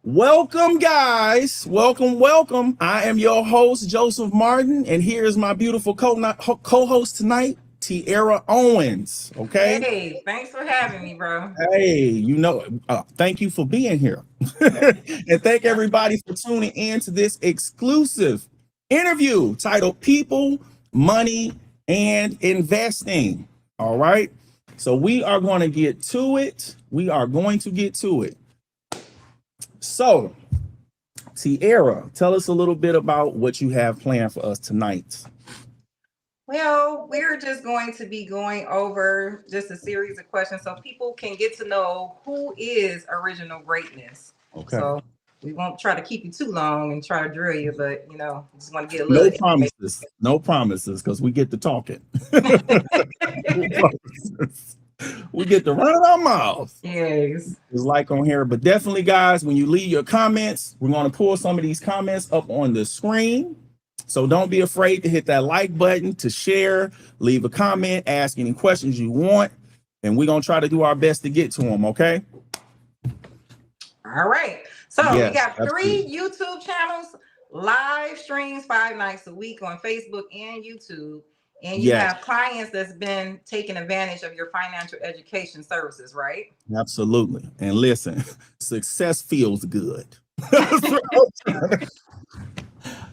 Welcome, guys. Welcome. I am your host, Joseph Martin, and here is my beautiful co-host tonight, Tiara Owens. Okay. Hey, thanks for having me, bro. Hey, thank you for being here. And thank everybody for tuning in to this exclusive interview titled People, Money, and Investing. All right. So we are going to get to it. So, Tiara, tell us a little bit about what you have planned for us tonight. Well, we're just going to be going over just a series of questions so people can get to know who is Original Greatness. Okay. So we won't try to keep you too long and try to drill you, but just want to get a No little promises, because we get to talking. We get to run our mouths. Yes. It's like on here, but definitely, guys, when you leave your comments, we're going to pull some of these comments up on the screen. So don't be afraid to hit that like button, to share, leave a comment, ask any questions you want, and we're going to try to do our best to get to them, okay? All right. So Yes, we got absolutely. 3 YouTube channels, live streams 5 nights a week on Facebook and YouTube. And you Yes, have clients that's been taking advantage of your financial education services, right? absolutely. And listen, success feels good.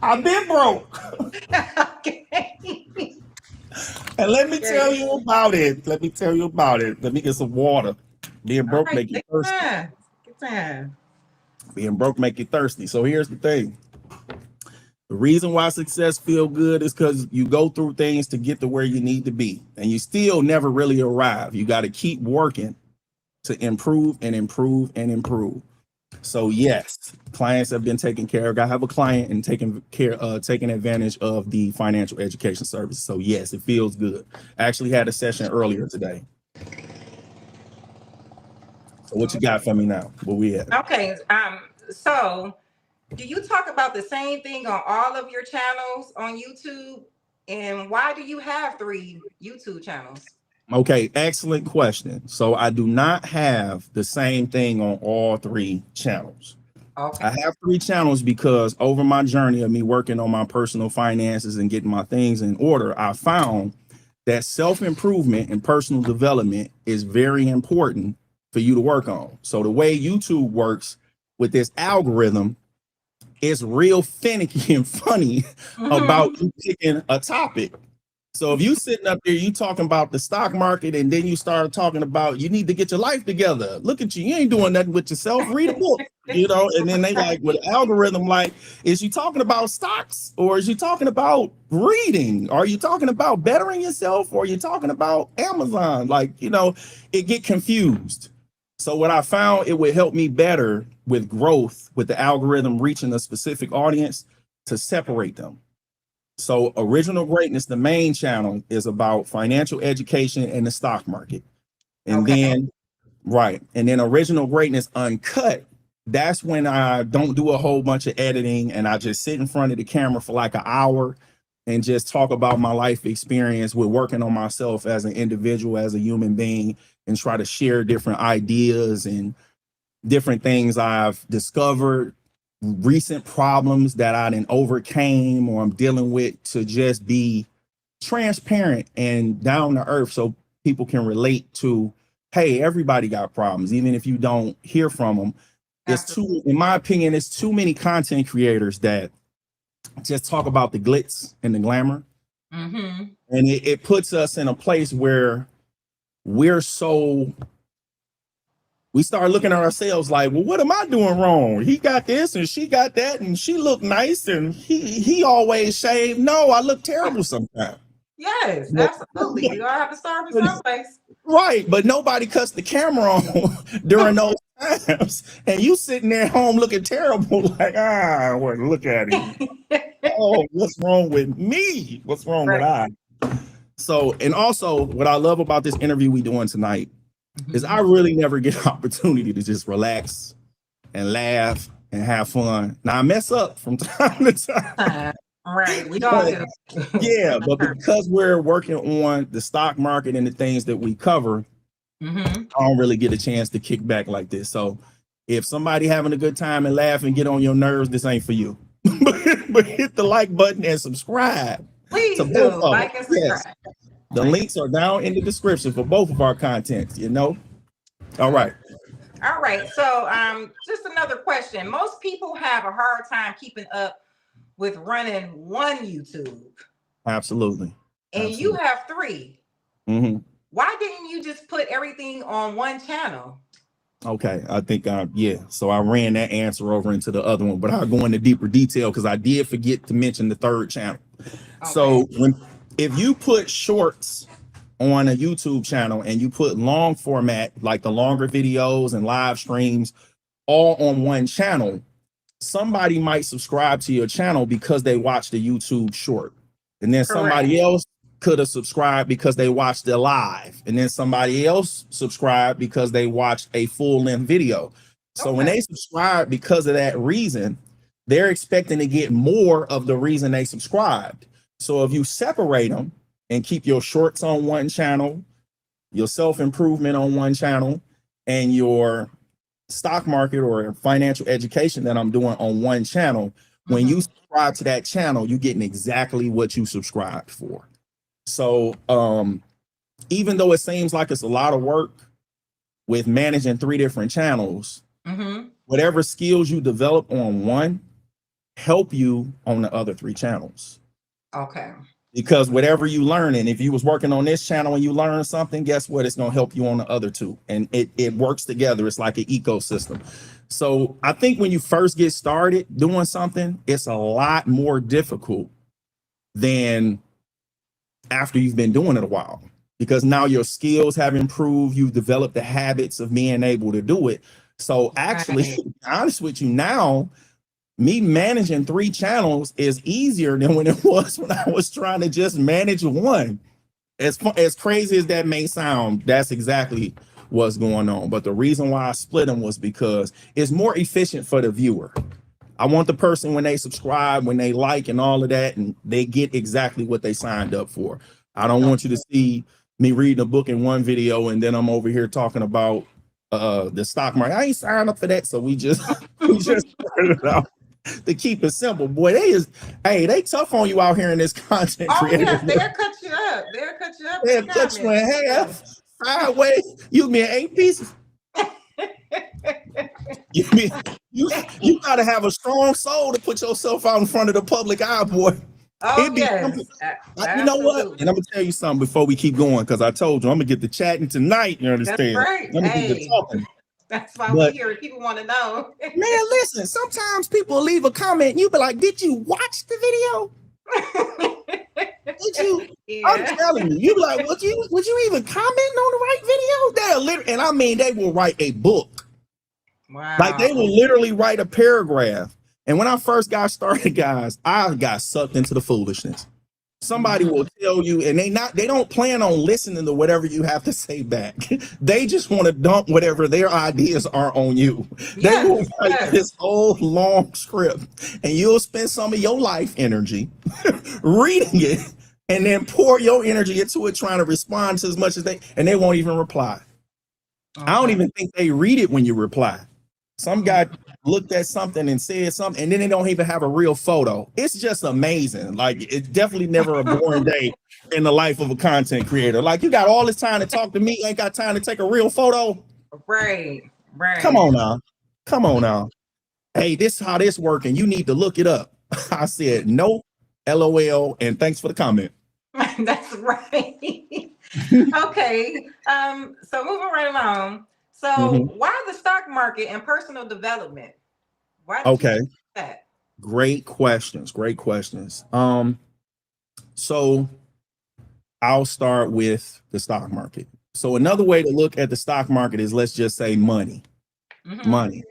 I've been broke. Okay. And let me tell you about it. Let me get some water. Being broke All right, make you thirsty. Good time. Being broke make you thirsty. So here's the thing. The reason why success feel good is because you go through things to get to where you need to be, and you still never really arrive. You got to keep working to improve and improve and improve. So yes, clients have been taken care of. I have a client and taking advantage of the financial education service. So yes, it feels good. I actually had a session earlier today. So what you got for me now? Where we at? Okay. So do you talk about the same thing on all of your channels on YouTube? And why do you have 3 YouTube channels? Okay, excellent question. So I do not have the same thing on all 3 channels. Okay. I have 3 channels because over my journey of me working on my personal finances and getting my things in order, I found that self-improvement and personal development is very important for you to work on. So the way YouTube works with this algorithm, it's real finicky and funny about you picking a topic. So if you sitting up there, you talking about the stock market, and then you start talking about you need to get your life together. Look at you ain't doing nothing with yourself. Read a book, and then they like with algorithm, like, is you talking about stocks, or is you talking about reading? Are you talking about bettering yourself, or are you talking about Amazon? Like, it get confused. So what I found, it would help me better with growth, with the algorithm reaching a specific audience, to separate them. So Original Greatness, the main channel, is about financial education and the stock market. And then Original Greatness Uncut, that's when I don't do a whole bunch of editing and I just sit in front of the camera for like an hour and just talk about my life experience with working on myself as an individual, as a human being, and try to share different ideas and different things I've discovered, recent problems that I didn't overcame or I'm dealing with, to just be transparent and down to earth so people can relate to, hey, everybody got problems, even if you don't hear from them. In my opinion, it's too many content creators that just talk about the glitz and the glamour. And it puts us in a place where we start looking at ourselves like, well, what am I doing wrong? He got this and she got that, and she looked nice and he always shaved. No, I look terrible sometimes. Yes, absolutely. We all have to start with someplace. Right, but nobody cuts the camera on during those times, and you sitting there at home looking terrible, like, well, look at him. Oh, what's wrong with me? What's wrong with I? So, and also what I love about this interview we doing tonight is I really never get an opportunity to just relax and laugh and have fun. Now I mess up from time to time. Right, we all do. Yeah, but because we're working on the stock market and the things that we cover, I don't really get a chance to kick back like this. So If somebody having a good time and laugh and get on your nerves, this ain't for you. But hit the like button and subscribe to Please both do of them. like and Yes, subscribe. the links are down in the description for both of our contents, you know. All right. All right. So just another question. Most people have a hard time keeping up with running one YouTube. Absolutely. And Absolutely. you have 3. Mm-hmm. Why didn't you just put everything on one channel? Okay, I think yeah. So I ran that answer over into the other one, but I'll go into deeper detail because I did forget to mention the third channel. Okay. So if you put shorts on a YouTube channel and you put long format, like the longer videos and live streams, all on one channel, somebody might subscribe to your channel because they watched the YouTube short, and then somebody else could have subscribed because they watched the live, and then somebody else subscribed because they watched a full-length video. So when they subscribe because of that reason, they're expecting to get more of the reason they subscribed. So if you separate them and keep your shorts on one channel, your self-improvement on one channel, and your stock market or financial education that I'm doing on one channel, when you subscribe to that channel, you're getting exactly what you subscribed for. So even though it seems like it's a lot of work with managing 3 different channels, whatever skills you develop on one help you on the other 3 channels. Okay. Because whatever you learn, and if you was working on this channel and you learn something, guess what? It's going to help you on the other 2. And it works together. It's like an ecosystem. So I think when you first get started doing something, it's a lot more difficult than after you've been doing it a while, because now your skills have improved. You've developed the habits of being able to do it. So actually, to be honest with you, now me managing 3 channels is easier than when it was when I was trying to just manage one. As crazy as that may sound, that's exactly what's going on. But the reason why I split them was because it's more efficient for the viewer. I want the person, when they subscribe, when they like and all of that, and they get exactly what they signed up for. I don't want you to see me reading a book in one video and then I'm over here talking about the stock market. I ain't signed up for that. So we just started it out to keep it simple. Boy, they tough on you out here in this content creator. Yes, they'll cut you up. They'll cut you up. They'll cut you in half, sideways. You mean 8 pieces? You gotta have a strong soul to put yourself out in front of the public eye, boy. Oh, yes. You know what? And I'm gonna tell you something before we keep going, because I told you I'm gonna get the chatting tonight. You understand? That's right. I'm gonna get the talking. That's why we here. People want to know. Man, listen, sometimes people leave a comment and you be like, did you watch the video? Did you? Yeah. I'm telling you, you be like, would you even comment on the right video? And I mean, they will write a book. Wow. Like they will literally write a paragraph. And when I first got started, guys, I got sucked into the foolishness. Somebody will tell you, and they don't plan on listening to whatever you have to say back. They just want to dump whatever their ideas are on you. They will write this whole long script, and you'll spend some of your life energy reading it, and then pour your energy into it, trying to respond to as much as and they won't even reply. I don't even think they read it when you reply. Some guy looked at something and said something, and then they don't even have a real photo. It's just amazing. Like, it's definitely never a boring day in the life of a content creator. Like, you got all this time to talk to me, ain't got time to take a real photo. Right. Come on now. Hey, this is how this working. You need to look it up. I said, no, LOL, and thanks for the comment. That's right. Okay. So moving right along. So why the stock market and personal development? Why did you do that? Great questions. So I'll start with the stock market. So another way to look at the stock market is, let's just say money. Money.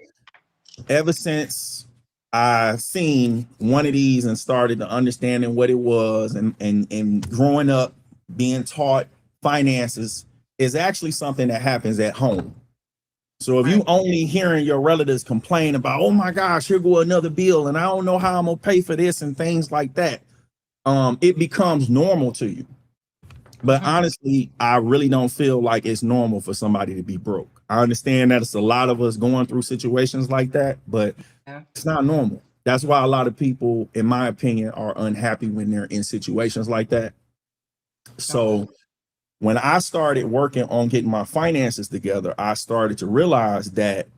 Ever since I seen one of these and started to understanding what it was, and growing up being taught finances is actually something that happens at home. So if you only hearing your relatives complain about, oh my gosh, here go another bill, and I don't know how I'm gonna pay for this and things like that, it becomes normal to you. But honestly, I really don't feel like it's normal for somebody to be broke. I understand that it's a lot of us going through situations like that, but Yeah. it's not normal. That's why a lot of people, in my opinion, are unhappy when they're in situations like that. Okay. So when I started working on getting my finances together, I started to realize that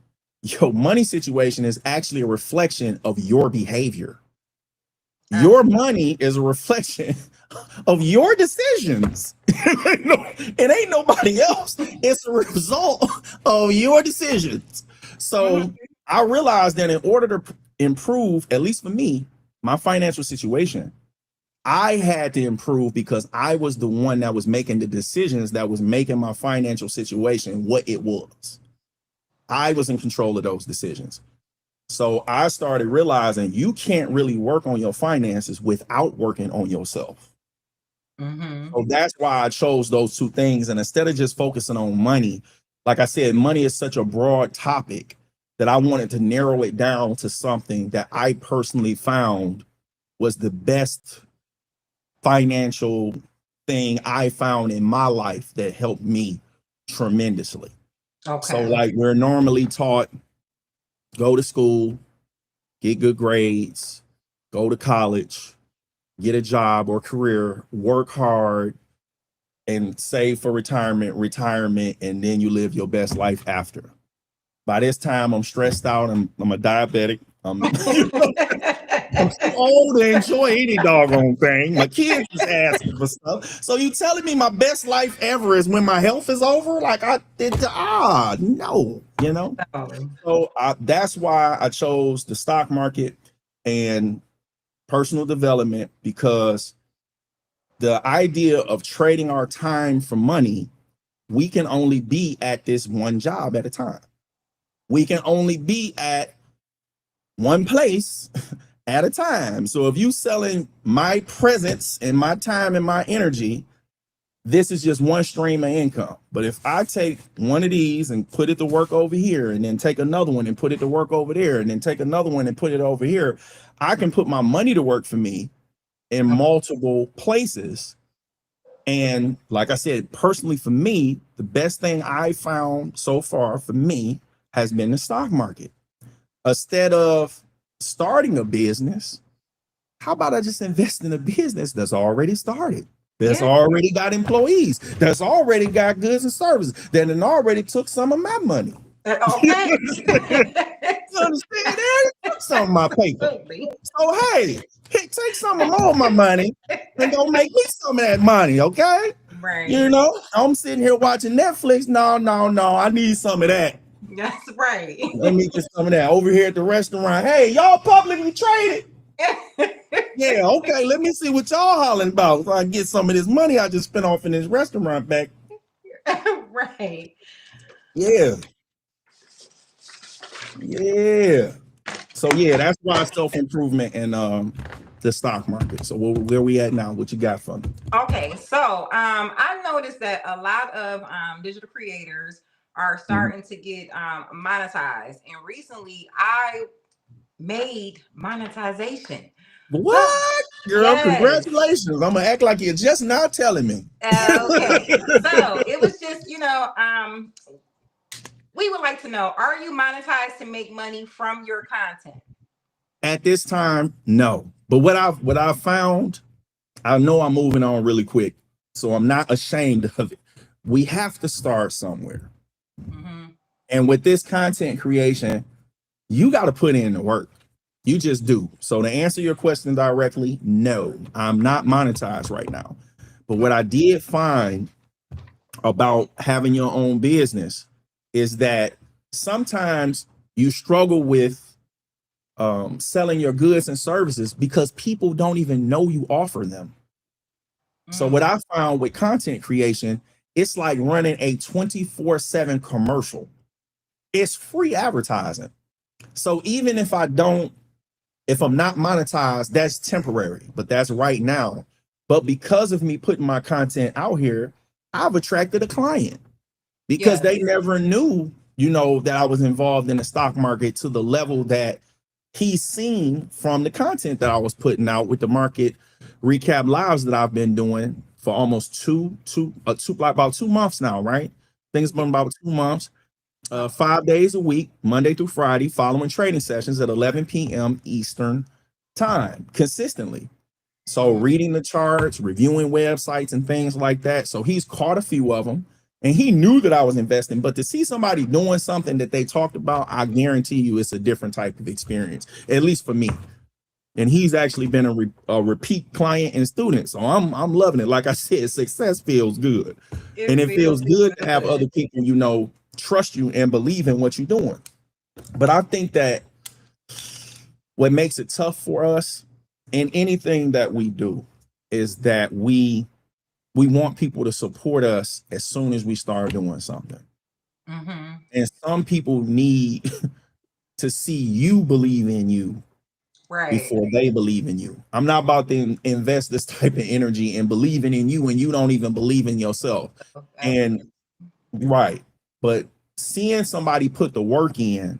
your money situation is actually a reflection of your behavior. Your money is a reflection of your decisions. It ain't nobody else. It's a result of your decisions. Mhm. So I realized that in order to improve, at least for me, my financial situation, I had to improve because I was the one that was making the decisions that was making my financial situation what it was. I was in control of those decisions. So I started realizing you can't really work on your finances without working on yourself. Mhm. So that's why I chose those two things. And instead of just focusing on money, like I said, money is such a broad topic that I wanted to narrow it down to something that I personally found was the best financial thing I found in my life that helped me tremendously. So, Okay. like, we're normally taught go to school, get good grades, go to college, get a job or career, work hard, and save for retirement, and then you live your best life after. By this time, I'm stressed out. I'm a diabetic. I'm too old to enjoy any doggone thing. My kids is asking for stuff. So you telling me my best life ever is when my health is over? Like I did no, you know? So, So that's why I chose the stock market and personal development, because the idea of trading our time for money, we can only be at this one job at a time. We can only be at one place at a time. So if you selling my presence and my time and my energy, this is just one stream of income. But if I take one of these and put it to work over here, and then take another one and put it to work over there, and then take another one and put it over here, I can put my money to work for me in multiple places. And like I said, personally, for me, the best thing I found so far for me has been the stock market. Instead of starting a business, how about I just invest in a business that's already started, that's yeah. already got employees, that's already got goods and services, that then already took some of my money. Okay. You understand that? Took some of my paper. Absolutely. So hey, take some of more of my money and go make me some of that money, okay? Right. You know, I'm sitting here watching Netflix. No, I need some of that. That's right. Let me get some of that over here at the restaurant. Hey, y'all publicly traded. Yeah, okay. Let me see what y'all hollering about so I can get some of this money I just spent off in this restaurant back. Right. Yeah. Yeah. So yeah, that's why self-improvement and the stock market. So where we at now? What you got for me? Okay, so I noticed that a lot of digital creators are starting to get monetized, and recently I made monetization. So What? Girl, yes, congratulations. I'm gonna act like you're just now telling me. okay. So it was just we would like to know: are you monetized to make money from your content? At this time, no. But what I've found, I know I'm moving on really quick, so I'm not ashamed of it. We have to start somewhere. Mm-hmm. And with this content creation, you got to put in the work. You just do. So to answer your question directly, no, I'm not monetized right now. But what I did find about having your own business is that sometimes you struggle with selling your goods and services because people don't even know you offer them. So what I found with content creation, it's like running a 24/7 commercial. It's free advertising. So even if I'm not monetized, that's temporary, but that's right now. But because of me putting my content out here, I've attracted a client because Yes. they never knew, that I was involved in the stock market to the level that he's seen from the content that I was putting out with the market recap lives that I've been doing for almost about 2 months now, right? I think it's been about 2 months. 5 days a week, Monday through Friday, following trading sessions at 11 p.m. Eastern time, consistently. So reading the charts, reviewing websites and things like that. So he's caught a few of them and he knew that I was investing, but to see somebody doing something that they talked about, I guarantee you it's a different type of experience, at least for me. And he's actually been a repeat client and student. So I'm loving it. Like I said, success feels good. And it feels good to have other people, you know, trust you and believe in what you're doing. But I think that what makes it tough for us in anything that we do is that we want people to support us as soon as we start doing something. And some people need to see you believe in you before they believe in you. I'm not about to invest this type of energy and believing in you and you don't even believe in yourself. And right. But seeing somebody put the work in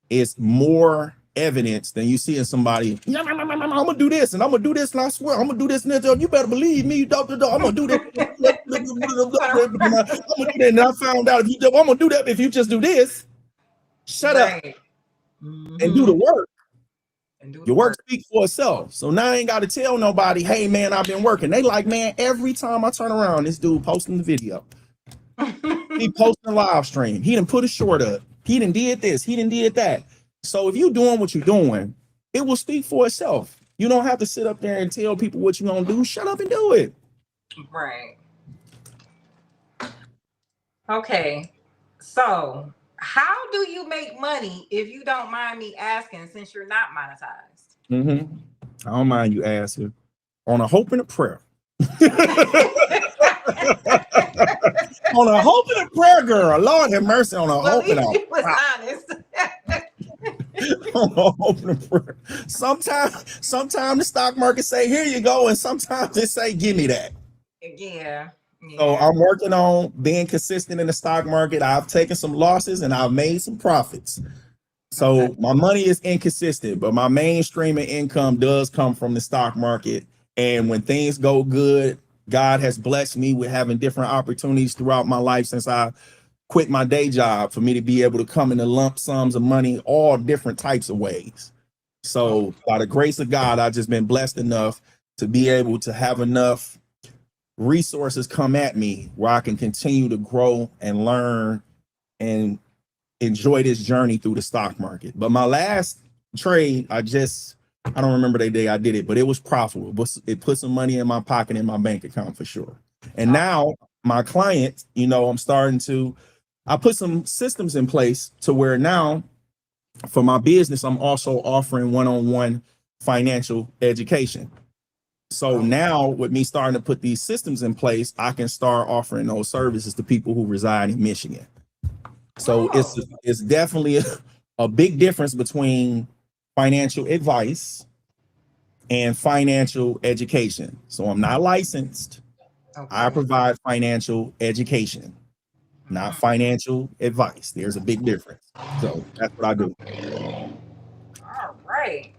is more evidence than you seeing somebody, I'm gonna do this and I'm gonna do this and I swear I'm gonna do this and that. You better believe me, I'm gonna do this. I'm gonna do that. And I found out I'm gonna do that if you just do this. Shut up and do the work. Your work speaks for itself. So now I ain't got to tell nobody, hey man, I've been working. They like, man, every time I turn around, this dude posting the video. He posting a live stream. He done put a short up. He done did this. He done did that. So if you doing what you're doing, it will speak for itself. You don't have to sit up there and tell people what you're gonna do. Shut up and do it. Right. Okay. So how do you make money, if you don't mind me asking, since you're not monetized? I don't mind you asking. On a hope and a prayer. On a hope and a prayer, girl. Lord have mercy. On a hope and a prayer. Honest. On a hope and a prayer. Sometimes the stock market say, here you go. And sometimes it say, give me that. Yeah. So I'm working on being consistent in the stock market. I've taken some losses and I've made some profits. So my money is inconsistent, but my main stream of income does come from the stock market. And when things go good, God has blessed me with having different opportunities throughout my life since I quit my day job for me to be able to come into lump sums of money, all different types of ways. So by the grace of God, I've just been blessed enough to be able to have enough resources come at me where I can continue to grow and learn and enjoy this journey through the stock market. But my last trade, I don't remember the day I did it, but it was profitable. It put some money in my pocket in my bank account for sure. And now my clients, you know, I put some systems in place to where now for my business, I'm also offering one-on-one financial education. So now with me starting to put these systems in place, I can start offering those services to people who reside in Michigan. So it's definitely a big difference between financial advice and financial education. So I'm not licensed. I provide financial education, not financial advice. There's a big difference. So that's what I do. All right.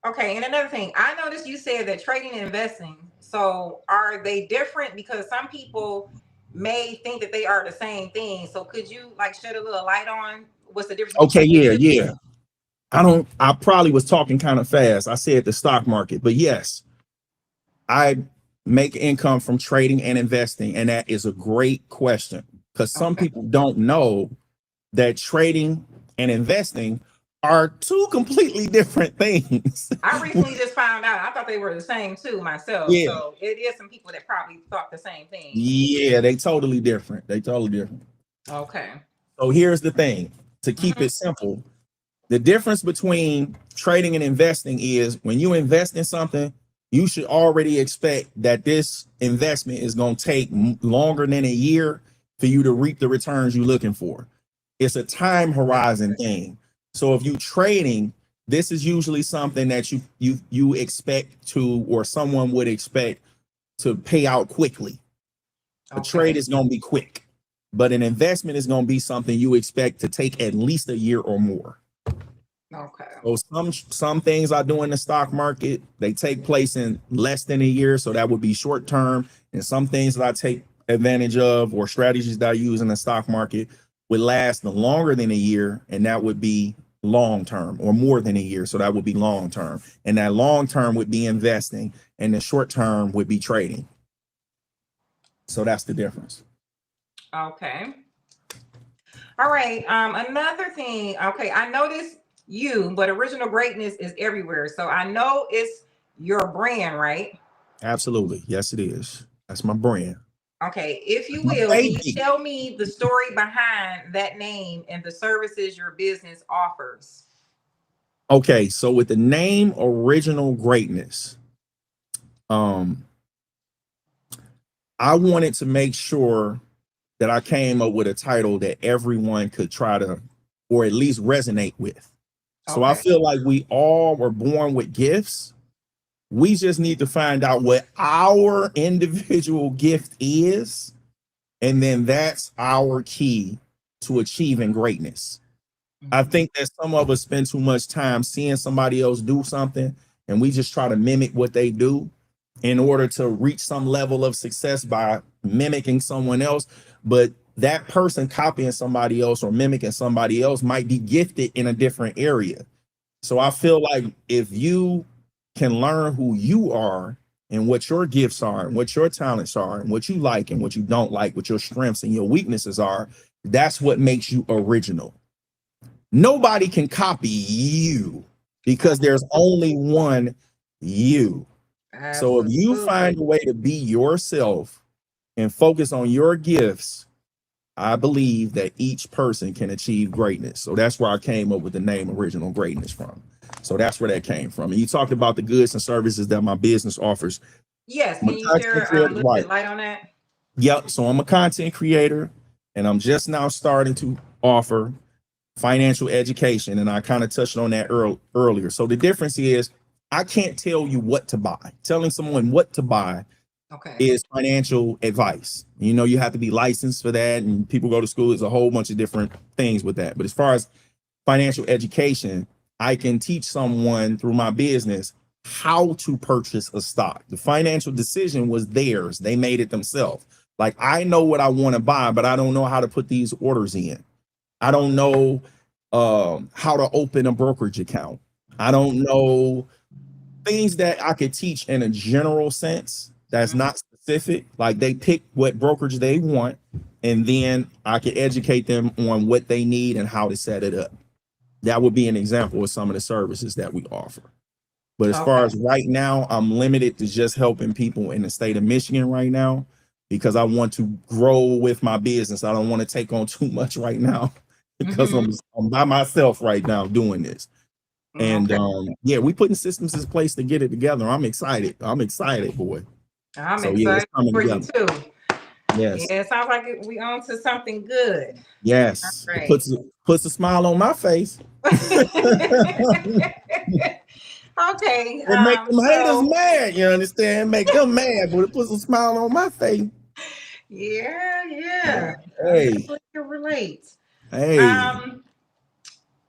Okay, and another thing, I noticed you said that trading and investing. So are they different? Because some people may think that they are the same thing. So could you like shed a little light on what's the difference? Okay, yeah. I probably was talking kind of fast. I said the stock market, but yes, I make income from trading and investing. And that is a great question because some people don't know that trading and investing are two completely different things. I recently just found out. I thought they were the same too myself. Yeah. So it is some people that probably thought the same thing. Yeah, they totally different. Okay. So here's the thing, to keep it simple. The difference between trading and investing is when you invest in something, you should already expect that this investment is going to take longer than a year for you to reap the returns you're looking for. It's a time horizon thing. So if you're trading, this is usually something that you expect to, or someone would expect to pay out quickly. A trade is going to be quick, but an investment is going to be something you expect to take at least a year or more. Okay. So some things I do in the stock market, they take place in less than a year. So that would be short term. And some things that advantage of, or strategies that I use in the stock market would last longer than a year, and that would be long term, or more than a year. So that would be long term. And that long term would be investing, and the short term would be trading. So that's the difference. Okay. All right. Another thing. Okay, I noticed you, but Original Greatness is everywhere. So I know it's your brand, right? Absolutely. Yes, it is. That's my brand. Okay, if you My will, can you baby. tell me the story behind that name and the services your business offers? Okay, so with the name Original Greatness, um, I wanted to make sure that I came up with a title that everyone could try to, or at least resonate with. So I Okay. feel like we all were born with gifts. We just need to find out what our individual gift is, and then that's our key to achieving greatness. I think that some of us spend too much time seeing somebody else do something, and we just try to mimic what they do in order to reach some level of success by mimicking someone else. But that person copying somebody else or mimicking somebody else might be gifted in a different area. So I feel like if you can learn who you are and what your gifts are and what your talents are and what you like and what you don't like, what your strengths and your weaknesses are, that's what makes you original. Nobody can copy you because there's only one you. So if you find Absolutely. a way to be yourself and focus on your gifts, I believe that each person can achieve greatness. So that's where I came up with the name Original Greatness from. So that's where that came from. And you talked about the goods and services that my business offers. Yes. I'm a Can you content share a creator, little right? bit light on that? Yep. So I'm a content creator, and I'm just now starting to offer financial education, and I kind of touched on that earlier. So the difference is I can't tell you what to buy. Telling someone what to buy Okay. is financial advice. You know, you have to be licensed for that, and people go to school. There's a whole bunch of different things with that. But as far as financial education, I can teach someone through my business how to purchase a stock. The financial decision was theirs. They made it themselves. Like, I know what I want to buy, but I don't know how to put these orders in. I don't know how to open a brokerage account. I don't know things that I could teach in a general sense that's not specific. Like, they pick what brokerage they want, and then I can educate them on what they need and how to set it up. That would be an example of some of the services that we offer. But as far Okay. as right now, I'm limited to just helping people in the state of Michigan right now because I want to grow with my business. I don't want to take on too much right now because I'm by myself right now doing this. And Okay. yeah, we putting systems in place to get it together. I'm excited. I'm excited, boy. I'm So yeah, it's excited coming for you together. too. Yes, Yeah, it sounds like we on to something good. yes. It Right. puts a smile on my face. Okay. It make them haters So mad. You understand? Make them mad, but it puts a smile on my face. yeah. I Hey, definitely can relate. hey. Um,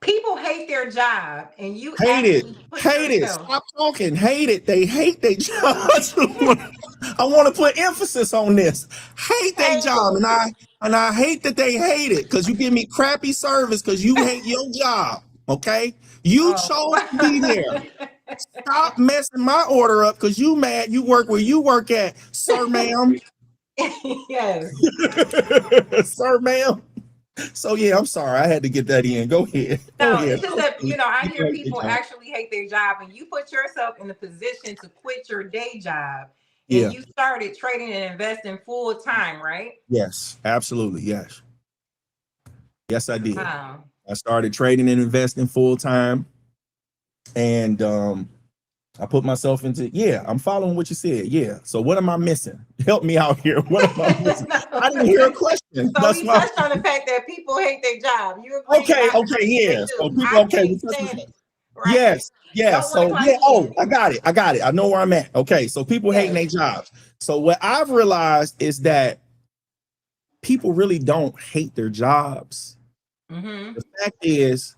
People hate their job, and you Hate it. actually put Hate it. yourself. Stop talking. Hate it. They hate their job. I want to put emphasis on this. Hate their Hate job. And I hate that they hate it because you give me crappy service because you hate your job. Okay? You Oh. chose to be there. Stop messing my order up because you mad you work where you work at, sir, ma'am. Yes. Sir, ma'am. So yeah, I'm sorry. I had to get that in. Go ahead. Go No, ahead. it's just that, I People hear hate their people job. actually hate their job, and you put yourself in the position to quit your day job, and Yeah. you started trading and investing full time, right? Yes, absolutely. Yes. Yes, I did. Wow. I started trading and investing full time. And I put myself into, yeah, I'm following what you said. Yeah. So what am I missing? Help me out here. What am I missing? No. I didn't hear a question. So That's we why. touched on the fact that people hate their job. You agree? Okay, I okay, agree. They yeah. So do. people, I okay, can't stand it. Right. yes, yes. Don't want to So clock yeah, oh, in. I got it. I got it. I know where I'm at. Okay, so people hating Yes. their jobs. So what I've realized is that people really don't hate their jobs. Mm-hmm. The fact is,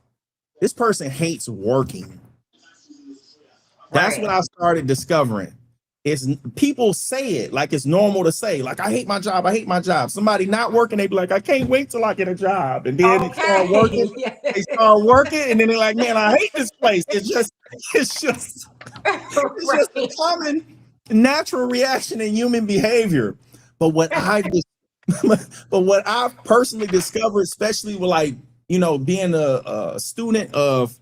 this person hates working. That's what Right. I started discovering. It's people say it like it's normal to say, like, I hate my job, I hate my job. Somebody not working, they be like, I can't wait till I get a job. And then they start working, and then they're like, man, I hate this place. It's just a common natural reaction in human behavior. But what I've personally discovered, especially with, like, being a student of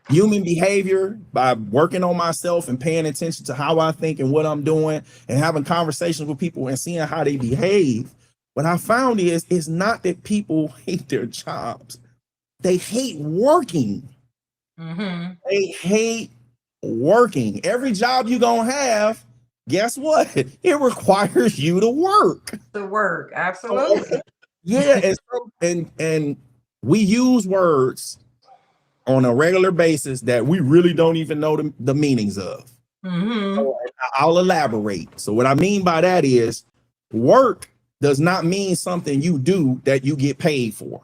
human behavior, by working on myself and paying attention to how I think and what I'm doing and having conversations with people and seeing how they behave, what I found is it's not that people hate their jobs. They hate working. Mm-hmm. They hate working. Every job you're going to have, guess what? It requires you to work. To work, absolutely. Yeah, and we use words on a regular basis that we really don't even know the meanings of. Mm-hmm. So I'll elaborate. So what I mean by that is, work does not mean something you do that you get paid for.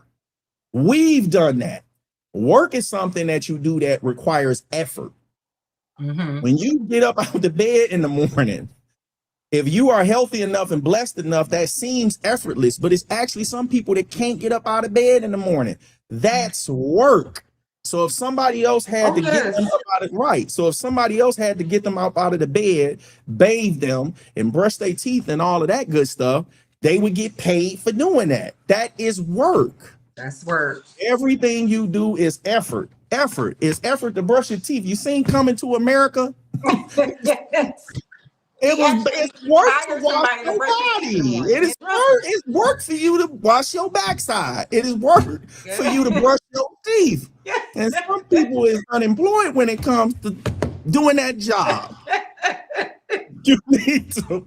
We've done that. Work is something that you do that requires effort. Mm-hmm. When you get up out of the bed in the morning, if you are healthy enough and blessed enough, that seems effortless, but it's actually some people that can't get up out of bed in the morning. That's work. So if somebody else had to get them up out of right, so if somebody else had to get them up out of the bed, bathe them, and brush their teeth and all of that good stuff, they would get paid for doing that. That is work. That's work. Everything you do is effort. Effort is effort to brush your teeth. You seen Coming to America? Yes. It's work to wash your body. It's work for you to wash your backside. It is work for you to brush your teeth. And some people is unemployed when it comes to doing that job. You need to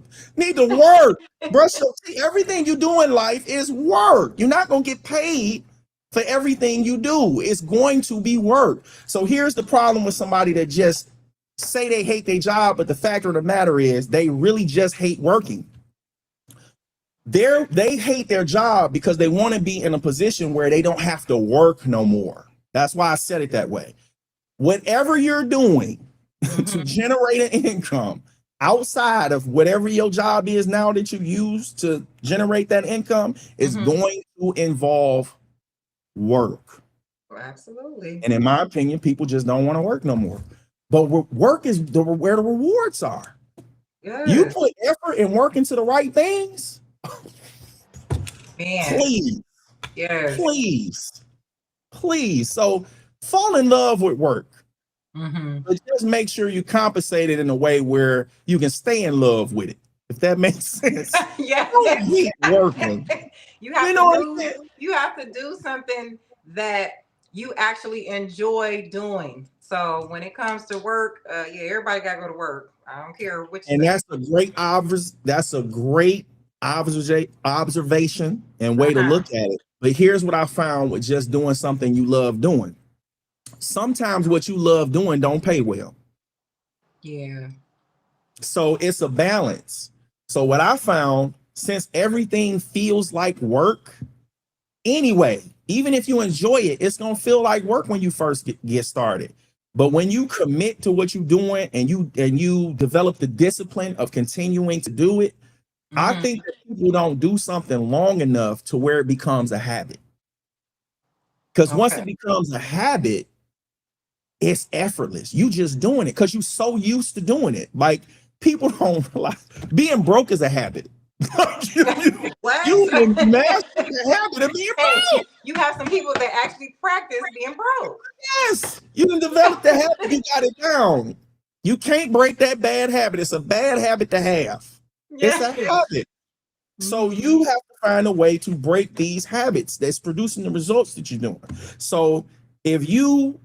work. Brush your teeth. Everything you do in life is work. You're not gonna get paid for everything you do. It's going to be work. So here's the problem with somebody that just say they hate their job, but the fact of the matter is they really just hate working. They hate their job because they want to be in a position where they don't have to work no more. That's why I said it that way. Whatever you're doing to generate an income outside of whatever your job is now that you use to generate that income is going to involve work. Absolutely. And in my opinion, people just don't want to work no more. But work is where the rewards are. Yes. You put effort and work into the right things. Man. Please. Yes. Please. So fall in love with work. But just make sure you compensate it in a way where you can stay in love with it. If that makes sense. Yeah. Keep working. You have to do something that you actually enjoy doing. So when it comes to work, everybody got to go to work. I don't care which. And that's a great observation and way to look at it. But here's what I found with just doing something you love doing. Sometimes what you love doing don't pay well. Yeah. So it's a balance. So what I found, since everything feels like work anyway, even if you enjoy it, it's going to feel like work when you first get started. But when you commit to what you're doing and you develop the discipline of continuing to do it, I think that people don't do something long enough to where it becomes a habit. Because once it becomes a habit, it's effortless. You just doing it because you're so used to doing it. Like, people don't realize being broke is a habit. you master the habit of being broke. You have some people that actually practice being broke. Yes, you can develop the habit. You got it down. You can't break that bad habit. It's a bad habit to have. It's a habit. So you have to find a way to break these habits that's producing the results that you're doing. So if you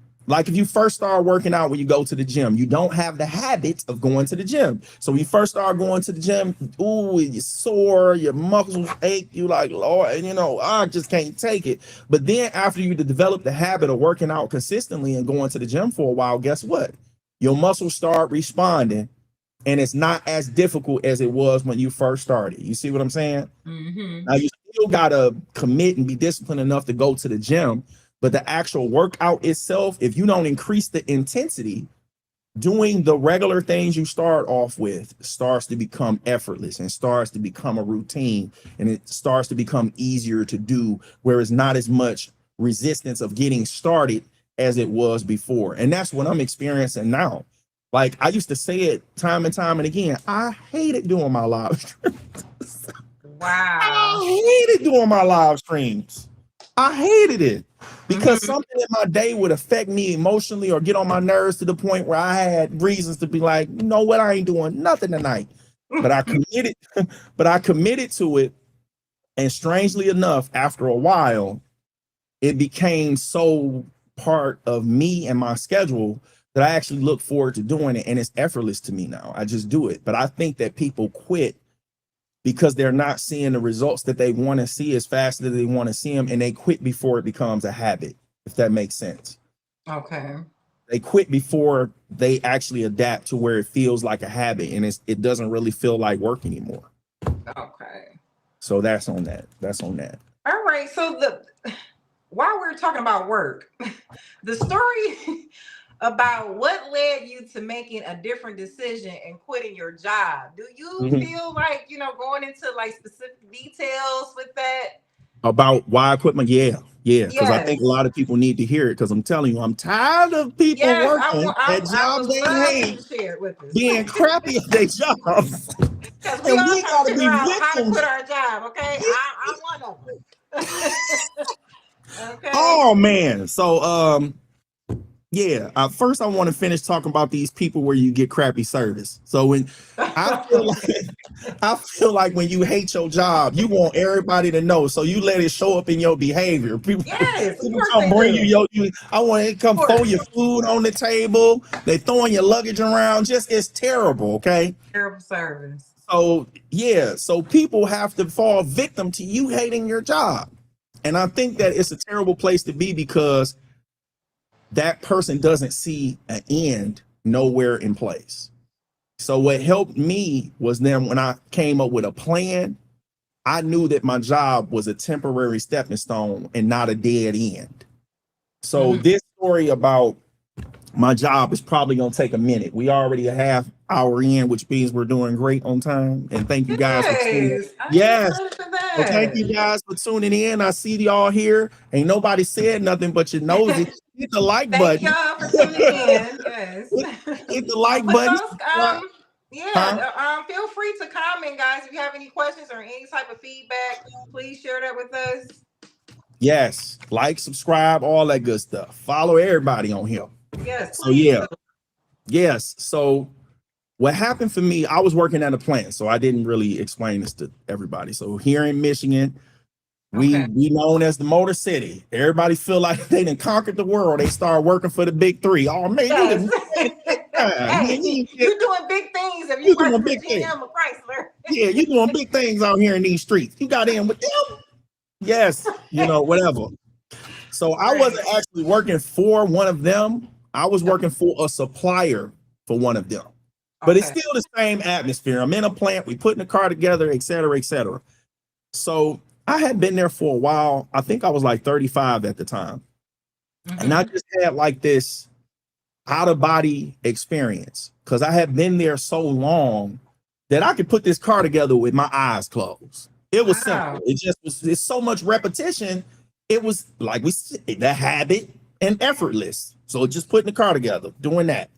first start working out when you go to the gym, you don't have the habit of going to the gym. So when you first start going to the gym, you're sore, your muscles ache, you like, Lord, I just can't take it. But then after you develop the habit of working out consistently and going to the gym for a while, guess what? Your muscles start responding, and it's not as difficult as it was when you first started. You see what I'm saying? Now you still gotta commit and be disciplined enough to go to the gym. But the actual workout itself, if you don't increase the intensity, doing the regular things you start off with starts to become effortless and starts to become a routine, and it starts to become easier to do, where it's not as much resistance of getting started as it was before. And that's what I'm experiencing now. Like, I used to say it time and time and again, I hated doing my live streams. Wow. I hated doing my live streams. I hated it because something in my day would affect me emotionally or get on my nerves to the point where I had reasons to be like, you know what, I ain't doing nothing tonight. But I committed, but I committed to it. And strangely enough, after a while, it became so part of me and my schedule that I actually look forward to doing it. And it's effortless to me now. I just do it. But I think that people quit because they're not seeing the results that they want to see as fast as they want to see them, and they quit before it becomes a habit, if that makes sense. Okay. They quit before they actually adapt to where it feels like a habit, and it doesn't really feel like work anymore. Okay. So that's on that. That's on that. All right. So while we're talking about work, the story about what led you to making a different decision and quitting your job. Do you feel like, going into like specific details with that? About why I quit my because I think a Yes. lot of people need to hear it, because I'm telling you, I'm tired of people Yes, working I at jobs would they love for you hate, to share it with us. being crappy at their jobs. Because we And all we trying gotta to be figure out how to victims. quit our job, okay? I'm one of them. Okay. Oh man. So yeah, first I want to finish talking about these people where you get crappy service. So when I feel like when you hate your job, you want everybody to know, so you let it show up in your behavior. People, Yes, of people course come they bring do. you I want to come throw your food on the table. They throwing your luggage around. Just, it's terrible. Okay. Terrible service. So yeah, so people have to fall victim to you hating your job. And I think that it's a terrible place to be, because that person doesn't see an end nowhere in place. So what helped me was then when I came up with a plan, I knew that my job was a temporary stepping stone and not a dead end. So this story about my job is probably going to take a minute. We already a half hour in, which means we're doing great on time. And thank you guys for tuning in. Yes. So thank you guys for tuning in. I see y'all here. Ain't nobody said nothing but your nosy. Hit the like Thank button. y'all for tuning in. Yes. Hit the like Put button. Feel free to comment, guys. If you have any questions or any type of feedback, please share that with us. Yes, like, subscribe, all that good stuff. Follow everybody on here. Yes. So yeah. Yes. So what happened for me, I was working at a plant, so I didn't really explain this to everybody. So here in Michigan, we known as the Motor City. Everybody feel like they done conquered the world. They start working for the big three. Oh man, you're doing big things if you work for GM or Chrysler. Yeah, you're doing big things out here in these streets. You got in with them. Yes, whatever. So I wasn't actually working for one of them. I was working for a supplier for one of them. But it's still the same atmosphere. I'm in a plant, we putting the car together, et cetera, et cetera. So I had been there for a while. I think I was like 35 at the time. And I just had like this out of body experience, because I had been there so long that I could put this car together with my eyes closed. It was simple. It's so much repetition. It was like the habit and effortless. So just putting the car together, doing that.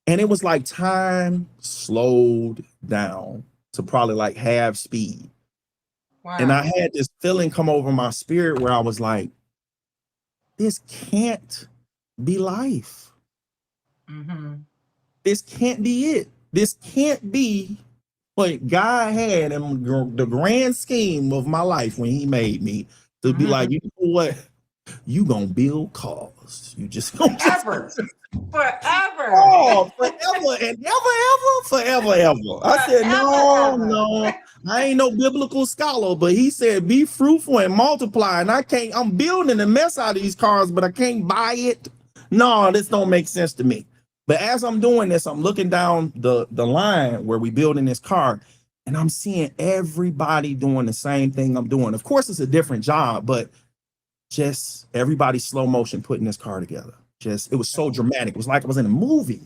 And it was like time slowed down to probably like half speed. Wow. And I had this feeling come over my spirit where I was like, this can't be life. This can't be it. This can't be what God had in the grand scheme of my life when he made me, to be like, you know what? You gonna build cars. You just gonna forever. Oh, forever and forever. I said, no, I ain't no biblical scholar, but he said, be fruitful and multiply. And I'm building a mess out of these cars, but I can't buy it. No, this don't make sense to me. But as I'm doing this, I'm looking down the line where we building this car, and I'm seeing everybody doing the same thing I'm doing. Of course, it's a different job, but just everybody slow motion putting this car together. It was so dramatic. It was like I was in a movie.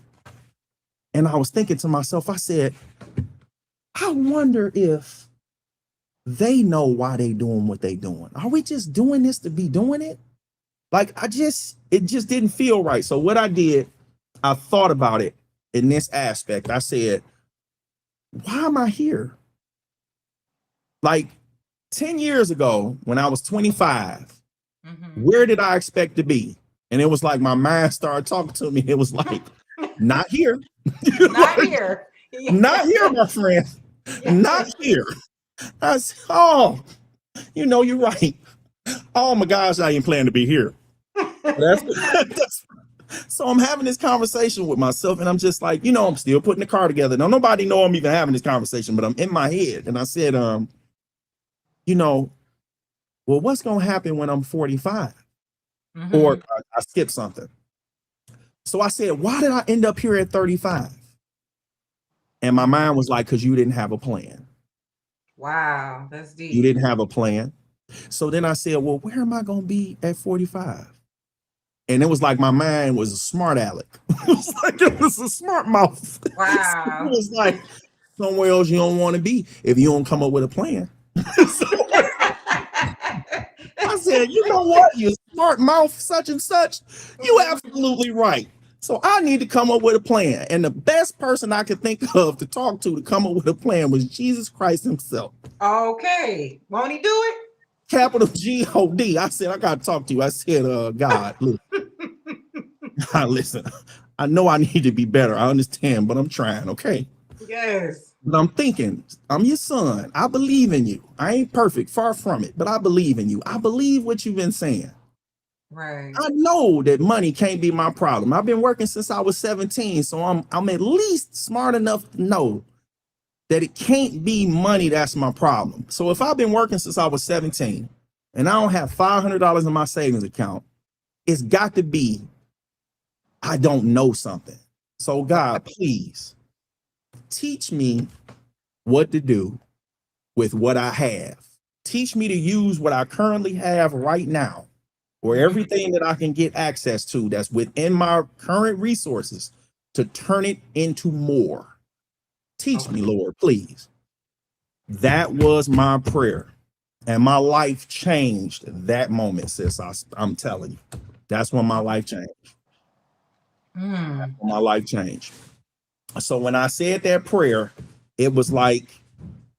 And I was thinking to myself, I said, I wonder if they know why they doing what they doing. Are we just doing this to be doing it? Like, it just didn't feel right. So what I did, I thought about it in this aspect. I said, why am I here? Like 10 years ago, when I was 25, where did I expect to be? And it was like my mind started talking to me. It was like, not here. Not here. Not here, my friend. Not here. I said, oh, you're right. Oh my gosh, I ain't planning to be here. So I'm having this conversation with myself, and I'm just like, I'm still putting the car together. Now, nobody know I'm even having this conversation, but I'm in my head. And I said, well, what's going to happen when I'm 45? Or I skipped something. So I said, why did I end up here at 35? And my mind was like, because you didn't have a plan. Wow, that's deep. You didn't have a plan. So then I said, well, where am I going to be at 45? And it was like my mind was a smart aleck. It was a smart mouth. Wow. It was like somewhere else you don't want to be if you don't come up with a plan. So I said, you know what? You smart mouth, such and such. You absolutely right. So I need to come up with a plan. And the best person I could think of to talk to come up with a plan was Jesus Christ himself. Okay. Won't he do it? Capital G-O-D. I said, I got to talk to you. I said, God, listen, I know I need to be better. I understand, but I'm trying. Okay. Yes. But I'm thinking, I'm your son. I believe in you. I ain't perfect, far from it, but I believe in you. I believe what you've been saying. Right. I know that money can't be my problem. I've been working since I was 17, so I'm at least smart enough to know that it can't be money that's my problem. So if I've been working since I was 17 and I don't have $500 in my savings account, it's got to be I don't know something. So God, please teach me what to do with what I have. Teach me to use what I currently have right now, or everything that I can get access to that's within my current resources, to turn it into more. Teach me, Lord, please. That was my prayer. And my life changed that moment, sis. I'm telling you. That's when my life changed. My life changed. So when I said that prayer, it was like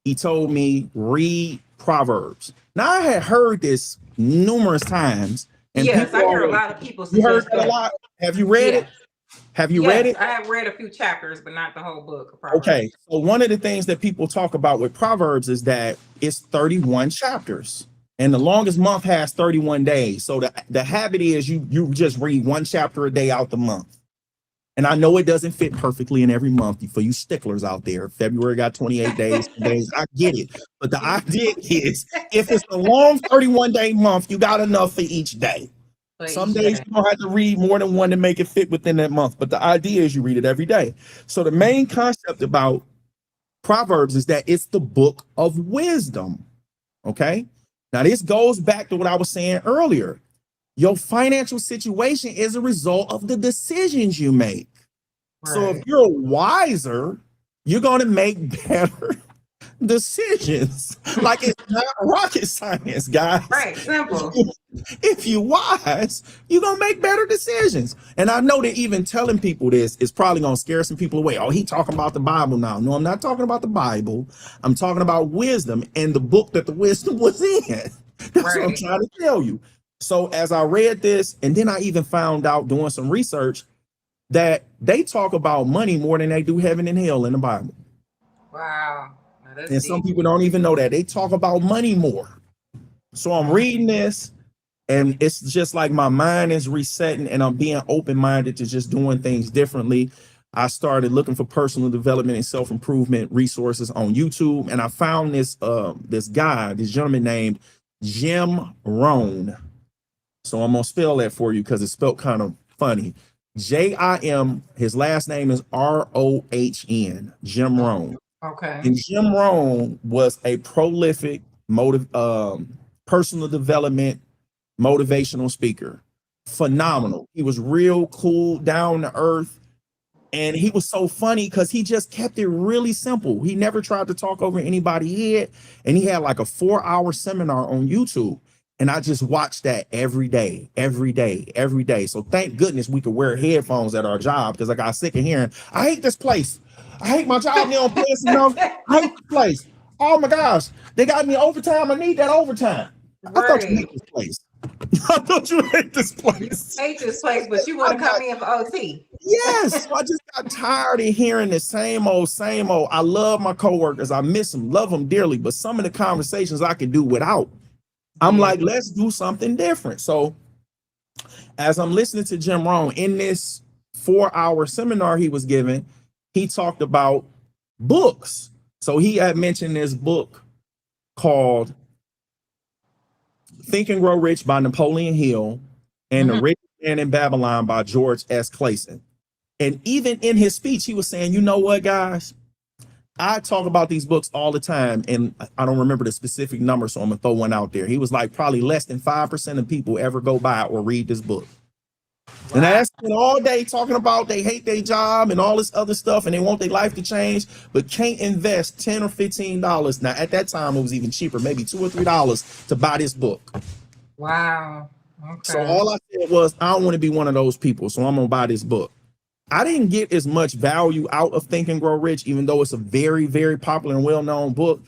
he told me, read Proverbs. Now, I had heard this numerous times. And yes, I hear a lot of people you heard suggest that a lot. Have you read it? Have you read it? I have read a few chapters, but not the whole book of Proverbs. Okay. So one of the things that people talk about with Proverbs is that it's 31 chapters. And the longest month has 31 days. So the habit is you just read one chapter a day out the month. And I know it doesn't fit perfectly in every month for you sticklers out there. February got 28 days. I get it. But the idea is if it's a long 31-day month, you got enough for each day. Some days you don't have to read more than one to make it fit within that month. But the idea is you read it every day. So the main concept about Proverbs is that it's the book of wisdom. Okay. Now, this goes back to what I was saying earlier. Your financial situation is a result of the decisions you make. Right. So if you're wiser, you're going to make better decisions. Like, it's not rocket science, guys. Right, simple. If you're wise, you're going to make better decisions. And I know that even telling people this is probably going to scare some people away. Oh, he talking about the Bible now. No, I'm not talking about the Bible. I'm talking about wisdom and the book that the wisdom was in. That's what I'm trying to tell you. So as I read this, and then I even found out doing some research that they talk about money more than they do heaven and hell in the Bible. Wow. And deep. Some people don't even know that. They talk about money more. So I'm reading this, and it's just like my mind is resetting, and I'm being open-minded to just doing things differently. I started looking for personal development and self-improvement resources on YouTube, and I found this gentleman named Jim Rohn. So I'm gonna spell that for you because it's spelled kind of funny. Jim, his last name is Rohn, Jim Rohn. Okay. And Jim Rohn was a prolific personal development motivational speaker. Phenomenal. He was real cool, down to earth. And he was so funny because he just kept it really simple. He never tried to talk over anybody's head. And he had like a 4-hour seminar on YouTube. And I just watched that every day, every day, every day. So thank goodness we could wear headphones at our job, because I got sick of hearing, I hate this place. I hate my job. They don't pay us enough. I hate this place. Oh my gosh. They got me overtime. I need that overtime. I thought you hate this place. I thought you hate this place. You hate this place, but you want to come in for OT. Yes. So I just got tired of hearing the same old, same old. I love my coworkers. I miss them, love them dearly. But some of the conversations I can do without. I'm like, let's do something different. So as I'm listening to Jim Rohn in this 4-hour seminar he was giving, he talked about books. So he had mentioned this book called Think and Grow Rich by Napoleon Hill and The Rich Man in Babylon by George S. Clason. And even in his speech, he was saying, you know what, guys? I talk about these books all the time, and I don't remember the specific number, so I'm gonna throw one out there. He was like, probably less than 5% of people ever go by or read this book. Wow. And I spent all day talking about they hate their job and all this other stuff, and they want their life to change, but can't invest $10 or $15. Now, at that time, it was even cheaper, maybe $2 or $3 to buy this book. Wow. Okay. So all I said was, I don't want to be one of those people, so I'm gonna buy this book. I didn't get as much value out of Think and Grow Rich, even though it's a very, very popular and well-known book.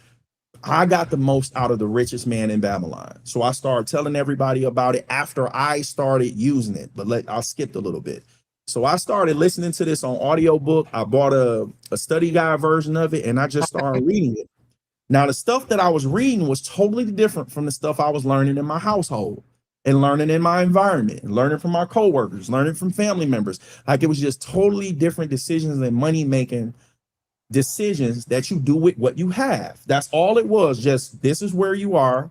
I got the most out of The Richest Man in Babylon. So I started telling everybody about it after I started using it, but I skipped a little bit. So I started listening to this on audiobook. I bought a study guide version of it, and I just started reading it. Now, the stuff that I was reading was totally different from the stuff I was learning in my household and learning in my environment, and learning from my coworkers, learning from family members. Like, it was just totally different decisions and money-making decisions that you do with what you have. That's all it was. Just, this is where you are.